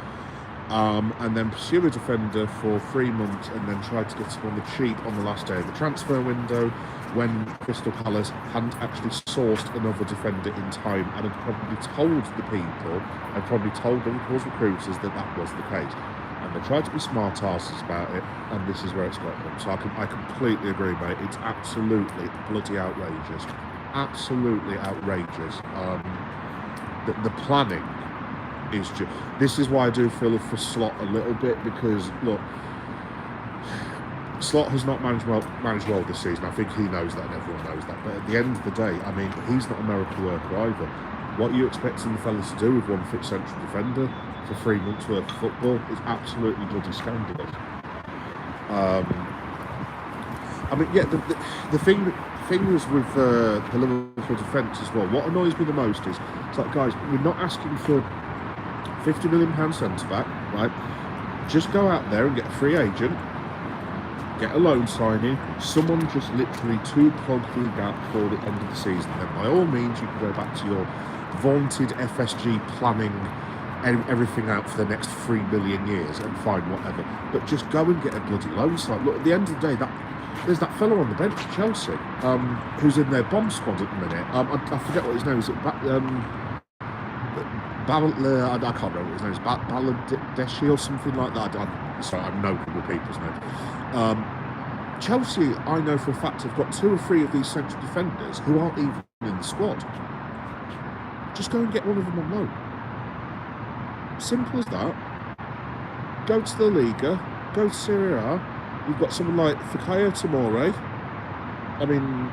and then pursue a defender for 3 months and then try to get him on the cheap on the last day of the transfer window when Crystal Palace hadn't actually sourced another defender in time and had probably told the people, and probably told Liverpool's recruiters that was the case. And they tried to be smart asses about it, and this is where it's got them. So I completely agree, mate. It's absolutely bloody outrageous. Absolutely outrageous. The planning is just... This is why I do feel for Slot a little bit, because, look, Slot has not managed well this season. I think he knows that and everyone knows that. But at the end of the day, I mean, he's not a miracle worker either. What are you expecting the fellas to do with one fit central defender for 3 months worth of football is absolutely bloody scandalous. I mean, yeah, the thing is with the Liverpool defence as well. What annoys me the most is, it's like, guys, we're not asking for £50 million centre-back, right? Just go out there and get a free agent, get a loan signing, someone just literally to plug the gap for the end of the season. Then by all means, you can go back to your vaunted FSG planning everything out for the next 3 million years and find whatever. But just go and get a bloody loan sign. Look, at the end of the day, there's that fellow on the bench at Chelsea, who's in their bomb squad at the minute. I forget what his name is. I can't remember what his name is. Baladeshi or something like that. Sorry, I know people's names. Chelsea, I know for a fact, have got 2 or 3 of these central defenders who aren't even in the squad. Just go and get one of them on loan. Simple as that. Go to the Liga, go to Serie A. You've got someone like Fikayo Tomori. I mean,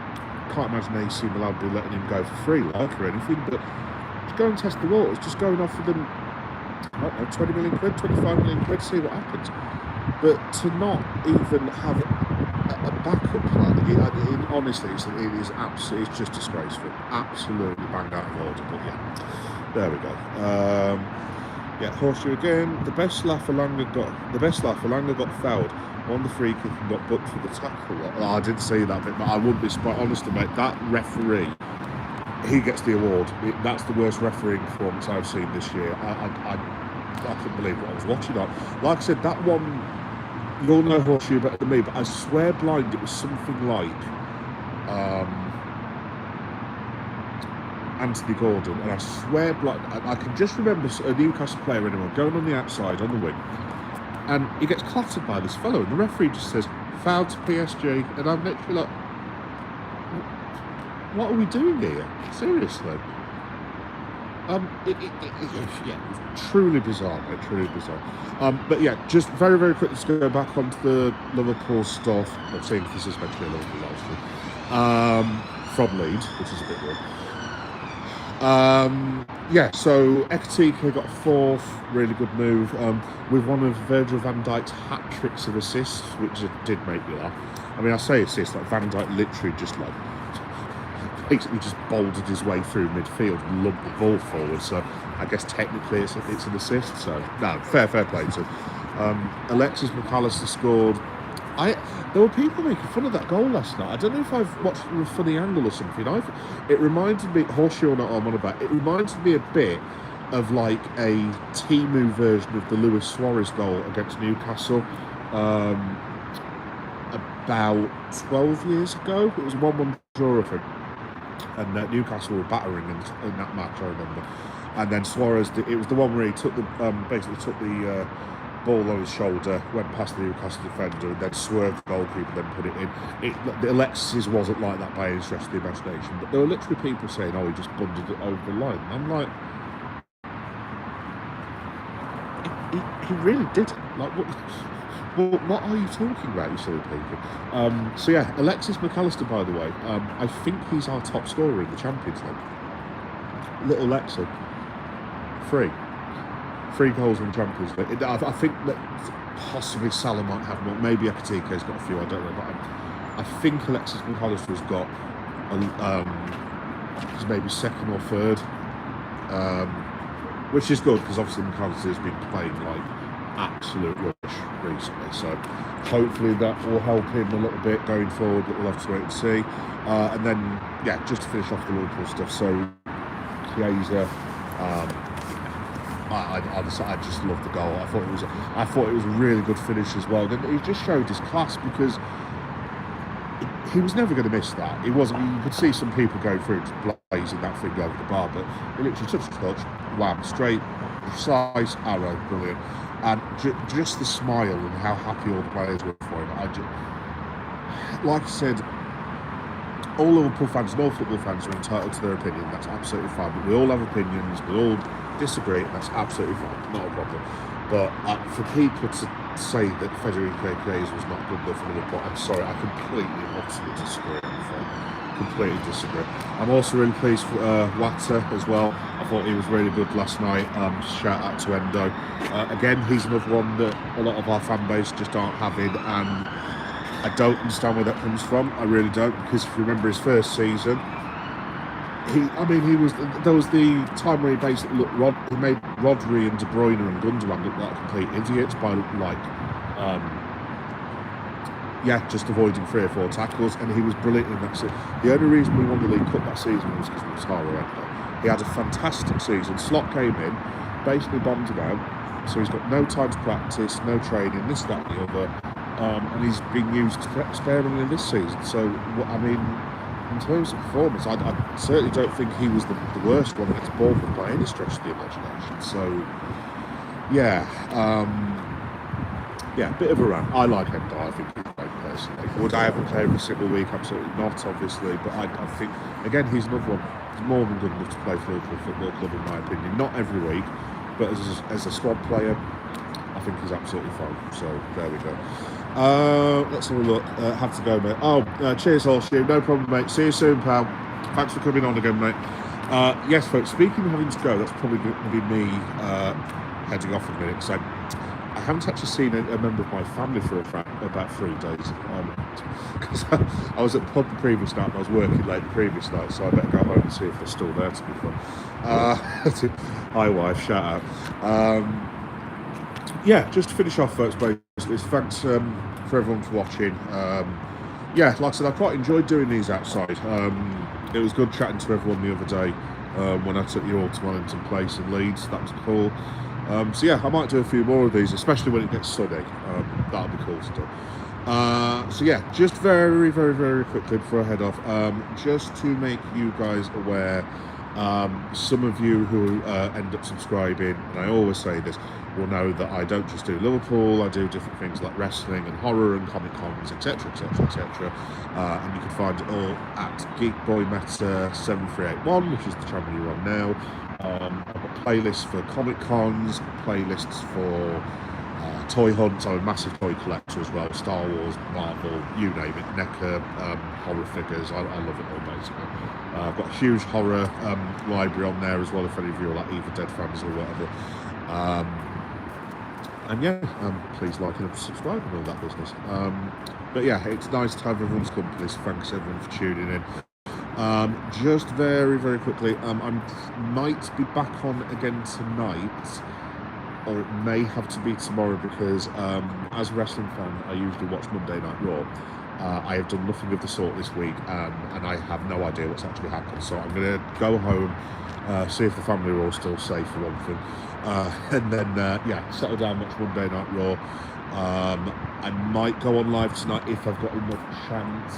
can't imagine AC Milan be letting him go for free, like, or anything, but just go and test the waters. Just go and offer them, I don't know, 20 million quid, 25 million quid, see what happens. But to not even have a backup plan, honestly, it is absolutely, it's just disgraceful. Absolutely banged out of order, but yeah, there we go. Yeah, Horseshoe again. The best laugh Alanga got fouled on the free kick and got booked for the tackle. Oh, I didn't see that bit, but I wouldn't be surprised. Honestly, mate, that referee, he gets the award. That's the worst refereeing performance I've seen this year. I couldn't believe what I was watching on. Like I said, that one, you'll know Horseshoe better than me, but I swear blind it was something like Anthony Gordon, and I swear blind, I can just remember a Newcastle player anyway going on the outside on the wing, and he gets clattered by this fellow, and the referee just says, foul to PSG, and I'm literally like, what are we doing here? Seriously. Yeah, it was truly bizarre, mate, truly bizarre. But yeah, just very, very quickly to go back onto the Liverpool stuff. I'm saying this is meant to be a Liverpool live stream. From Leeds, which is a bit weird. Yeah, so Ekatike got a fourth, really good move, with one of Virgil van Dijk's hat tricks of assists, which did make me laugh. I mean, I say assists, like Van Dijk literally just like basically just bouldered his way through midfield and lumped the ball forward. So I guess technically it's an assist. So no, fair play to him. Alexis McAllister scored. There were people making fun of that goal last night. I don't know if I've watched it from a funny angle or something. It reminded me, horseshoe or not, I'm on about. It reminded me a bit of like a Timu version of the Luis Suarez goal against Newcastle. About 12 years ago, it was a 1-1 draw, I think. And Newcastle were battering in that match, I remember. And then Suarez, it was the one where he took the ball on his shoulder, went past the Newcastle defender, and then swerved the goalkeeper, then put it in. The Alexis wasn't like that by any stretch of the imagination, but there were literally people saying, "Oh, he just bundled it over the line." And I'm like, he really did. Like, what are you talking about, you silly people? So yeah, Alexis McAllister, by the way, I think he's our top scorer in the Champions League. Little Lexi, 3 goals in the Champions League. I think that possibly Salah might have more. Maybe Ekatike's got a few. I don't know, but I think Alexis McAllister's got he's maybe second or third, which is good because obviously McAllister's been playing like absolute rubbish recently, so hopefully that will help him a little bit going forward, but we'll have to wait and see. And then yeah, just to finish off the Liverpool stuff, so Chiesa, I just loved the goal. I thought it was a really good finish as well. And he just showed his class because he was never going to miss that. He wasn't. You could see some people going through just blazing that thing over the bar, but he literally touched the touch, wham, straight, precise arrow, brilliant. And just the smile and how happy all the players were for him. Like I said, all Liverpool fans and all football fans are entitled to their opinion. That's absolutely fine. But we all have opinions. We all disagree, and that's absolutely fine. Not a problem. But for people to say that Federico Chiesa was not good enough for Liverpool, I'm sorry. I completely, utterly disagree. Completely disagree. I'm also really pleased for Wata as well. I thought he was really good last night. Shout out to Endo. Again, he's another one that a lot of our fan base just aren't having, and I don't understand where that comes from. I really don't, because if you remember his first season, there was the time where he basically he made Rodri and De Bruyne and Gundogan look like complete idiots by just avoiding 3 or 4 tackles, and he was brilliant in that season. The only reason we won the League Cup that season was because of Taro. He had a fantastic season. Slot came in, basically bombed him out, so he's got no time to practice, no training, this, that, and the other, and he's been used sparingly this season. So, I mean, in terms of performance, I certainly don't think he was the worst one against Bournemouth by any stretch of the imagination. So, yeah, a bit of a rant. I like Endo. I think he's great personally. Would I have him play every single week? Absolutely not, obviously. But I think, again, he's another one. He's more than good enough to play for Liverpool Football Club, in my opinion. Not every week, but as a squad player, I think he's absolutely fine. So there we go. Let's have a look. Have to go, mate. Cheers, Horseshoe. No problem, mate. See you soon, pal. Thanks for coming on again, mate. Yes, folks. Speaking of having to go, that's probably going to be me heading off in a minute. So I haven't actually seen a member of my family for about 3 days. Because I was at the pub the previous night and I was working late the previous night, so I better go home and see if they're still there, to be fair. Hi, wife. Shout out. Just to finish off, folks, basically, thanks for everyone for watching. Like I said, I quite enjoyed doing these outside. It was good chatting to everyone the other day when I took you all to Wellington Place in Leeds. That was cool. I might do a few more of these, especially when it gets sunny. That'll be cool stuff. Just very, very, very quickly before I head off, just to make you guys aware, Some of you who end up subscribing, and I always say this, will know that I don't just do Liverpool, I do different things like wrestling and horror and Comic Cons, etc, etc, etc. And you can find it all at GeekBoyMeta7381, which is the channel you're on now. I've got playlists for Comic Cons, playlists for toy hunts. I'm a massive toy collector as well. Star Wars, Marvel, you name it. NECA, horror figures. I love it all basically. I've got a huge horror library on there as well. If any of you are like Evil Dead fans or whatever. And yeah, please like and subscribe and all that business. But yeah, it's nice to have everyone's company. So thanks everyone for tuning in. Just very, very quickly, I might be back on again tonight, or it may have to be tomorrow because as a wrestling fan, I usually watch Monday Night Raw. I have done nothing of the sort this week, and I have no idea what's actually happened. So I'm going to go home, see if the family are all still safe for one thing, and then yeah, settle down, watch Monday Night Raw. I might go on live tonight if I've got enough chance.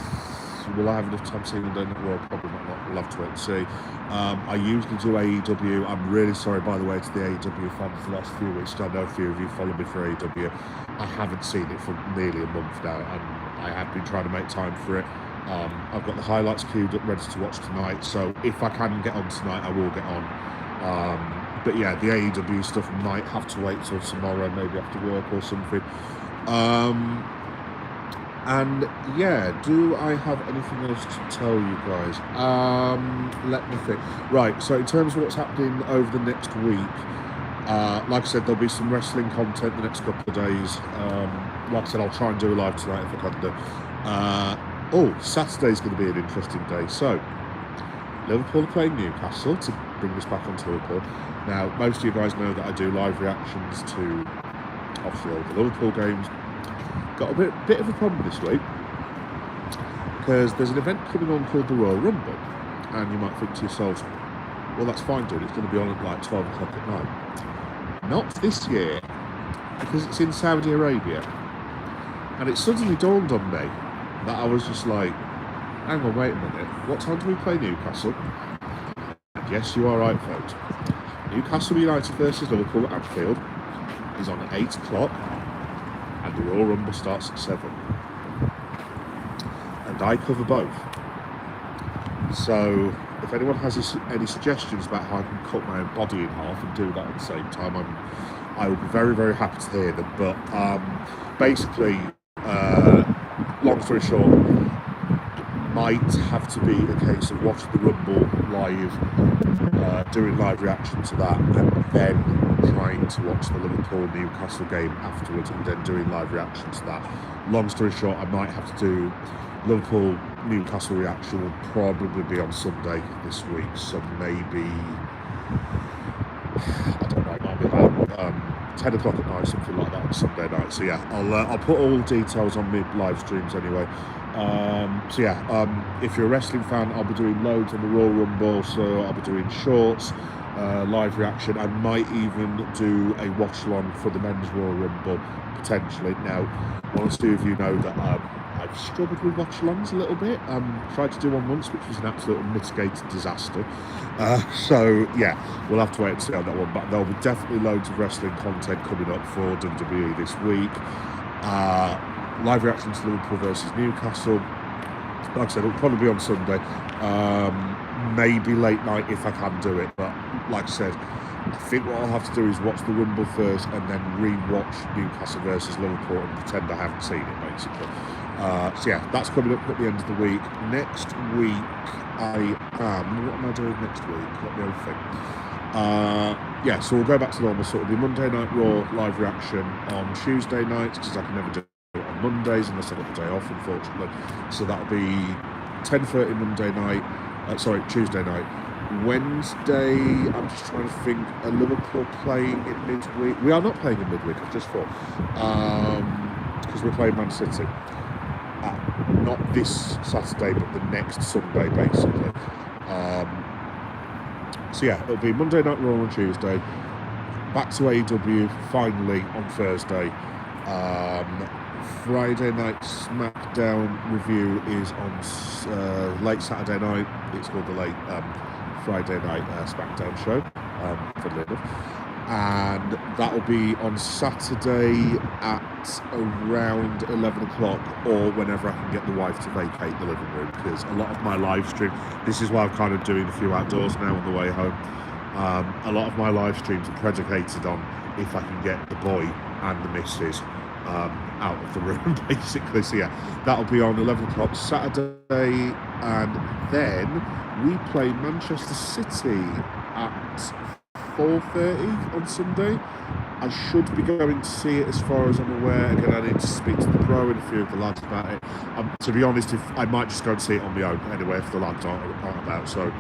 Will I have enough time to see Monday Night Raw? Probably not. We'll have to wait and see. I usually do AEW. I'm really sorry, by the way, to the AEW fans for the last few weeks. I know a few of you follow me for AEW. I haven't seen it for nearly a month now, and I have been trying to make time for it. I've got the highlights queued up ready to watch tonight, so if I can get on tonight, I will get on. But yeah, the AEW stuff might have to wait till tomorrow, maybe after work or something. And yeah, do I have anything else to tell you guys? Let me think. Right, so in terms of what's happening over the next week, like I said, there'll be some wrestling content the next couple of days. Like I said, I'll try and do a live tonight if I can do. Saturday's going to be an interesting day. So, Liverpool are playing Newcastle, to bring this back onto Liverpool. Now, most of you guys know that I do live reactions to, obviously, all the Liverpool games. Got a bit of a problem this week because there's an event coming on called the Royal Rumble, and you might think to yourselves, well, that's fine, dude, it's going to be on at like 12 o'clock at night. Not this year, because it's in Saudi Arabia. And it suddenly dawned on me that I was just like, hang on, wait a minute, what time do we play Newcastle? And yes, you are right, folks. Newcastle United versus Liverpool at Anfield is on at 8 o'clock. And the Royal Rumble starts at 7. And I cover both. So, if anyone has any suggestions about how I can cut my own body in half and do that at the same time, I will be very, very happy to hear them. But basically, long story short, might have to be a case of watching the Rumble live, doing live reaction to that, and then trying to watch the Liverpool-Newcastle game afterwards, and then doing live reaction to that. Long story short, I might have to do Liverpool-Newcastle reaction will probably be on Sunday this week, so maybe, I don't know, it might be about 10 o'clock at night, something like that on Sunday night. So yeah, I'll put all the details on my live streams anyway. So yeah, if you're a wrestling fan, I'll be doing loads on the Royal Rumble, so I'll be doing shorts, live reaction. I might even do a watch along for the men's Royal Rumble potentially. Now, one or two of you know that I've struggled with watch alongs a little bit. Tried to do one once, which was an absolute mitigated disaster. So yeah, we'll have to wait and see on that one. But there'll be definitely loads of wrestling content coming up for WWE this week. Live reaction to Liverpool versus Newcastle. Like I said, it'll probably be on Sunday. Maybe late night if I can do it. But like I said, I think what I'll have to do is watch the Rumble first and then re-watch Newcastle versus Liverpool and pretend I haven't seen it, basically. So yeah, that's coming up at the end of the week. Next week, what am I doing next week? Let me have a think. Yeah, so we'll go back to normal. So it'll be Monday Night Raw live reaction on Tuesday nights, because I can never do it on Mondays unless I've got the day off, unfortunately. So that'll be 10:30 Monday night. Tuesday night. Wednesday, I'm just trying to think. Are Liverpool playing in midweek? We are not playing in midweek, I've just thought. Because we're playing Man City. Not this Saturday, but the next Sunday, basically. So yeah, it'll be Monday Night Raw on Tuesday. Back to AEW, finally, on Thursday. Friday night SmackDown review is on late Saturday night. It's called the late Friday night SmackDown show, funnily enough. And that will be on Saturday at around 11 o'clock, or whenever I can get the wife to vacate the living room, because a lot of my live stream, this is why I'm kind of doing a few outdoors now on the way home. A lot of my live streams are predicated on if I can get the boy and the missus out of the room, basically. So yeah, that'll be on 11 o'clock Saturday, and then we play Manchester City at 4:30 on Sunday. I should be going to see it, as far as I'm aware. Again, I need to speak to the pro and a few of the lads about it. To be honest, if I might just go and see it on my own anyway, if the lads aren't about. So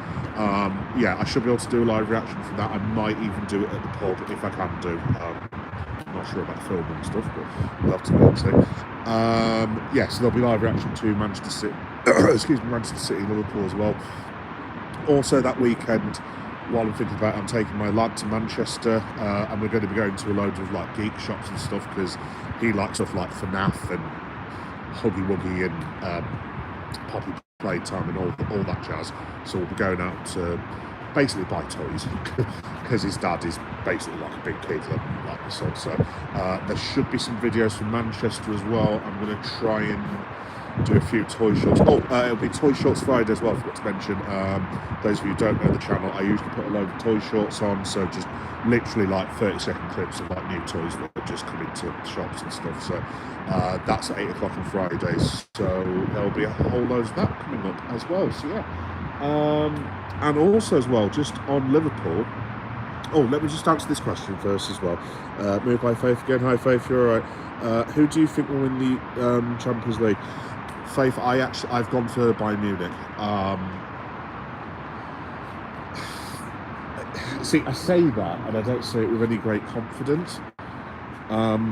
yeah, I should be able to do a live reaction from that. I might even do it at the pub if I can do. I'm not sure about filming and stuff, but we'll have to wait and see. Yeah, so there'll be live reaction to Manchester City, excuse me, Manchester City, Liverpool as well. Also that weekend, while I'm thinking about it, I'm taking my lad to Manchester, and we're going to be going to a load of like geek shops and stuff, because he likes stuff like FNAF and Huggy Wuggy and Poppy Playtime and all that jazz. So we'll be going out to basically buy toys, because his dad is basically like a big kid like my son. So there should be some videos from Manchester as well. I'm going to try and do a few toy shorts. It'll be Toy Shorts Friday as well, I forgot to mention. Those of you who don't know the channel, I usually put a load of toy shorts on, so just literally like 30-second clips of like new toys that just come into shops and stuff. So that's at 8 o'clock on Fridays, so there'll be a whole load of that coming up as well. So yeah, and also as well, just on Liverpool. Oh, let me just answer this question first as well. Moved by Faith again. Hi Faith, you're all right. Who do you think will win the Champions League? Faith, I've gone for Bayern Munich. See, I say that, and I don't say it with any great confidence. I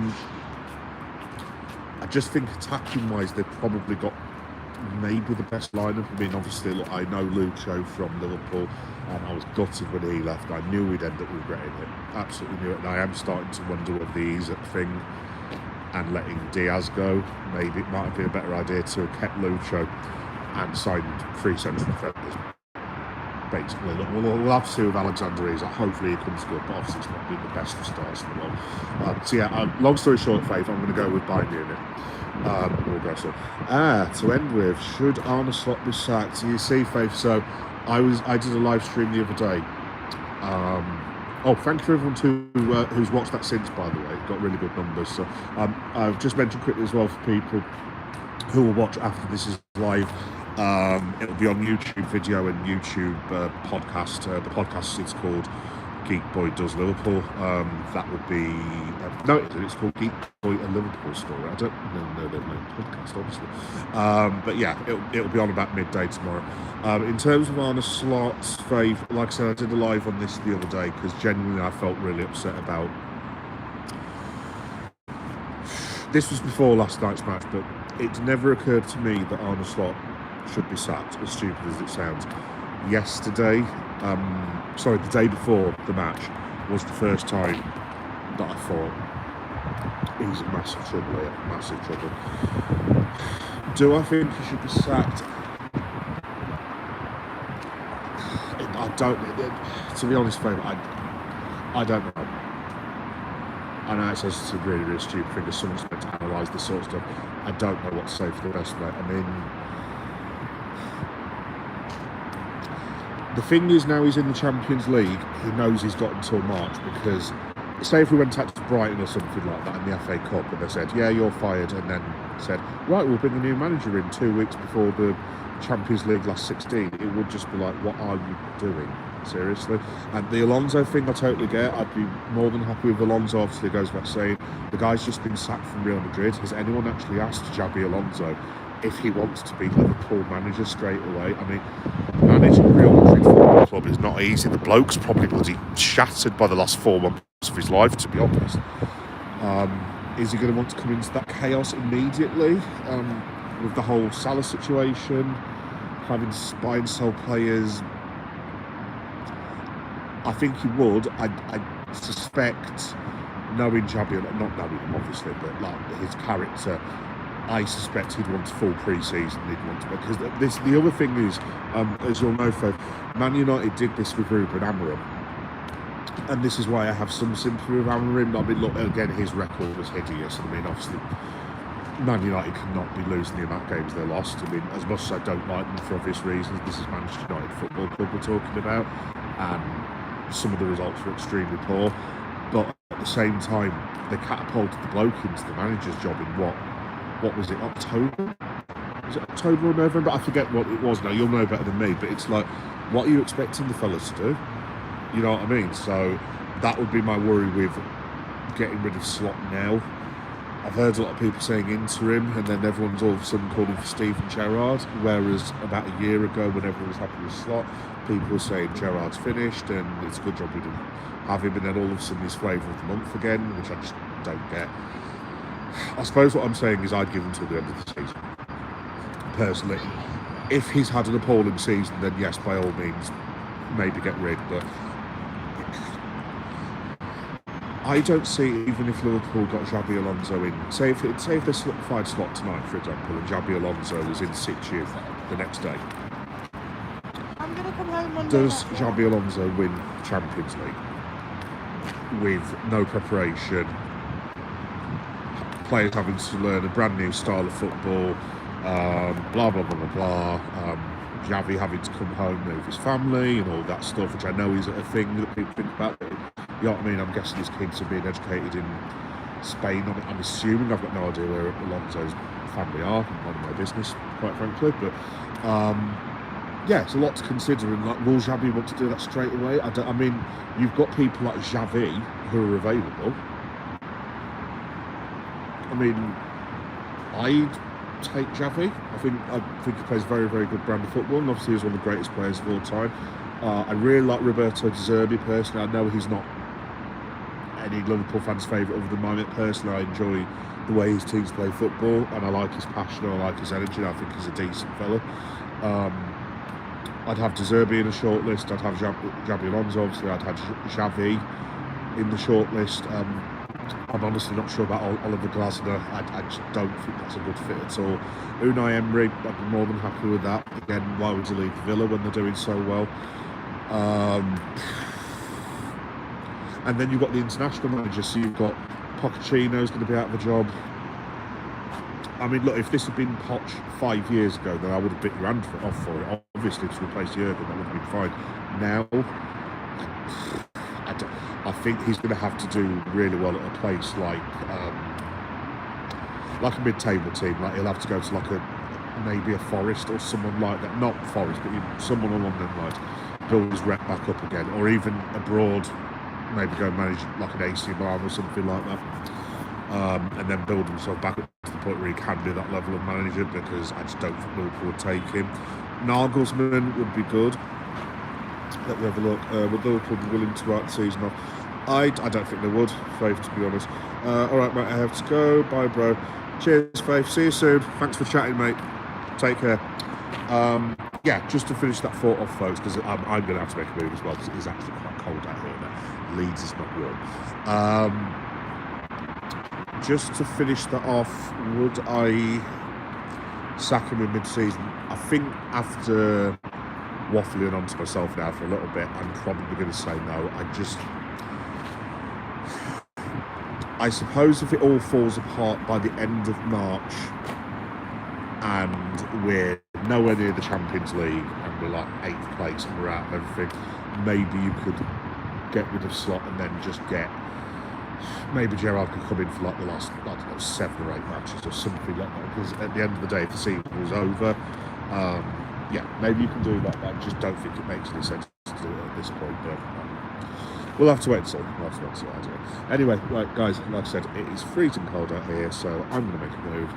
just think attacking-wise, they've probably got maybe the best lineup. I mean, obviously, look, I know Lucho from Liverpool, and I was gutted when he left. I knew we'd end up regretting it. Absolutely knew it. And I am starting to wonder whether the Isak thing and letting Diaz go, maybe it might have been a better idea to have kept Lucho and signed 3 central defenders. Basically, look, we'll have to see with Alexander Isak. Hopefully he comes good, but obviously it's not been the best of starts in the world. So yeah, long story short, Faith, I'm going to go with Bayern Munich. We'll go so. To end with, should Arne Slot be sacked? So you see, Faith, so I did a live stream the other day. Thank you for everyone who's watched that since, by the way. Got really good numbers. So I've just mentioned quickly as well for people who will watch after this is live. It'll be on YouTube video and YouTube podcast. The podcast is called Geek Boy Does Liverpool. That would be no, it's called Geek Boy a Liverpool Story. I don't know the name podcast, obviously. But yeah, it'll be on about midday tomorrow. In terms of Arne Slot's Faith, like I said, I did a live on this the other day because genuinely I felt really upset about. This was before last night's match, but it never occurred to me that Arne Slot should be sacked, as stupid as it sounds. Yesterday, the day before the match, was the first time that I thought he's in massive trouble here, massive trouble. Do I think he should be sacked? I don't, to be honest, Faith, I don't know. I know it says it's a really, really stupid thing because someone's meant to analyse this sort of stuff. I don't know what to say for the rest of it. I mean, the thing is, now he's in the Champions League, he knows he's got until March, because say if we went out to Brighton or something like that in the FA Cup and they said, yeah, you're fired, and then said, right, we'll bring a new manager in 2 weeks before the Champions League last 16, it would just be like, what are you doing? Seriously? And the Alonso thing, I totally get. I'd be more than happy with Alonso. Obviously, it goes back saying the guy's just been sacked from Real Madrid. Has anyone actually asked Xabi Alonso if he wants to be Liverpool manager straight away? I mean, managing Real Madrid Football Club is not easy. The bloke's probably bloody shattered by the last 4 months of his life, to be honest. Is he going to want to come into that chaos immediately with the whole Salah situation, having to buy and sell players? I think he would. I suspect, knowing Xabi, not knowing him obviously, but like his character, I suspect he'd want full pre-season. He'd want to, because the other thing is, as you'll know, Faith, Man United did this with Ruben Amorim, and this is why I have some sympathy with Amorim. I mean, look, again, his record was hideous. I mean, obviously, Man United cannot be losing the amount of games they lost. I mean, as much as I don't like them for obvious reasons, this is Manchester United Football Club we're talking about, and some of the results were extremely poor. But at the same time, they catapulted the bloke into the manager's job in what was it, October? Was it October or November? I forget what it was now. You'll know better than me. But it's like, what are you expecting the fellas to do? You know what I mean? So that would be my worry with getting rid of Slot now. I've heard a lot of people saying interim, and then everyone's all of a sudden calling for Steven Gerrard, whereas about a year ago, when everyone was happy with Slot, people were saying Gerrard's finished and it's a good job we didn't have him, and then all of a sudden he's flavour of the month again, which I just don't get. I suppose what I'm saying is I'd give him till the end of the season. Personally, if he's had an appalling season, then yes, by all means, maybe get rid. But I don't see, even if Liverpool got Xabi Alonso in, say if they solidified Slot tonight, for example, and Xabi Alonso was in situ the next day. I'm gonna come home Monday. Does Xabi Alonso win Champions League with no preparation? Players having to learn a brand new style of football, blah, blah, blah, blah, blah. Xavi having to come home with his family and all that stuff, which I know is a thing that people think about. But, you know what I mean? I'm guessing his kids are being educated in Spain. I'm assuming. I've got no idea where Alonso's family are. None of my business, quite frankly. But, yeah, it's a lot to consider. And, like, will Xavi want to do that straight away? I mean, you've got people like Xavi who are available. I mean, I'd take Xavi. I think he plays very, very good brand of football, and obviously he's one of the greatest players of all time. I really like Roberto De Zerbi personally. I know he's not any Liverpool fans' favourite other than mine. Personally, I enjoy the way his teams play football, and I like his passion, I like his energy. I think he's a decent fella. I'd have De Zerbi in a short list. I'd have Xabi Alonso, obviously. I'd have Xavi in the short list. I'm honestly not sure about Oliver Glasner. I just don't think that's a good fit at all. Unai Emery, I'd be more than happy with that. Again, why would you leave Villa when they're doing so well? And then you've got the international managers, so you've got Pochettino's going to be out of a job. I mean, look, if this had been Poch 5 years ago, then I would have bit your hand off for it. Obviously, to replace Jurgen, that would have been fine. Now, I think he's going to have to do really well at a place like a mid-table team. Like, he'll have to go to maybe a Forest or someone like that. Not Forest, but someone along them lines. Build his rep back up again, or even abroad. Maybe go and manage like an AC Milan or something like that, and then build himself back up to the point where he can be that level of manager. Because I just don't think Liverpool would take him. Nagelsmann would be good. Let me have a look. Would Liverpool be willing to write the season off? I don't think they would, Faith, to be honest. Alright, mate, I have to go. Bye, bro. Cheers, Faith. See you soon. Thanks for chatting, mate. Take care. Yeah, just to finish that thought off, folks, because I'm going to have to make a move as well, because it is actually quite cold out here now. Leeds is not warm. Just to finish that off, would I sack him in mid-season? I think after waffling on to myself now for a little bit, I'm probably going to say no. I suppose if it all falls apart by the end of March and we're nowhere near the Champions League and we're like 8th place and we're out of everything, maybe you could get rid of Slot and then just get, maybe Gerrard could come in for like the last, I don't know, 7 or 8 matches or something like that, because at the end of the day, if the season was over, yeah, maybe you can do that, but I just don't think it makes any sense to do it at this point. But we'll have to wait and see. Anyway, right, guys, like I said, it is freezing cold out here, so I'm going to make a move.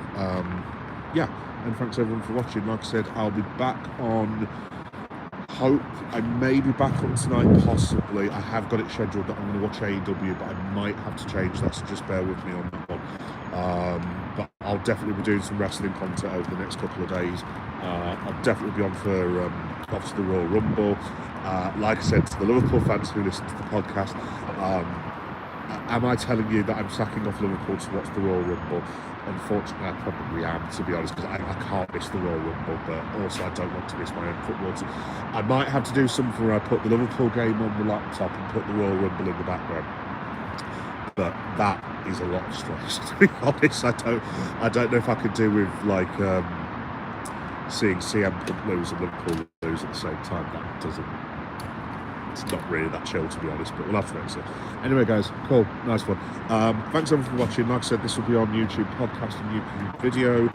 Yeah, and thanks everyone for watching. Like I said, I'll be back on, hope I may be back on tonight, possibly. I have got it scheduled that I'm going to watch AEW, but I might have to change that, so just bear with me on that one. But I'll definitely be doing some wrestling content over the next couple of days. I'll definitely be on for obviously the Royal Rumble. Like I said to the Liverpool fans who listen to the podcast, am I telling you that I'm sacking off Liverpool to watch the Royal Rumble? Unfortunately, I probably am, to be honest, because I can't miss the Royal Rumble, but also I don't want to miss my own football team. I might have to do something where I put the Liverpool game on the laptop and put the Royal Rumble in the background. But that is a lot of stress, to be honest. I don't know if I could do with like seeing CM Punk lose and Liverpool lose at the same time. That doesn't. It's not really that chill, to be honest, but we'll have to wait and see. Anyway, guys, cool, nice one. Thanks everyone for watching. Like I said, this will be on YouTube podcast and YouTube video,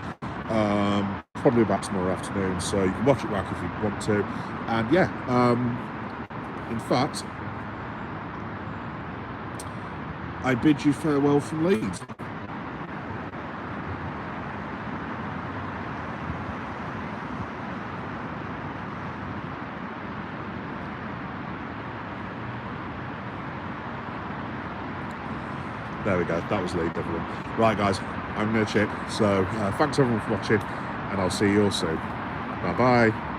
probably about tomorrow afternoon, so you can watch it back if you want to. And yeah, in fact, I bid you farewell from Leeds. There we go, that was Leeds, everyone. Right, guys, I'm going to chip. So thanks everyone for watching, and I'll see you all soon. Bye-bye.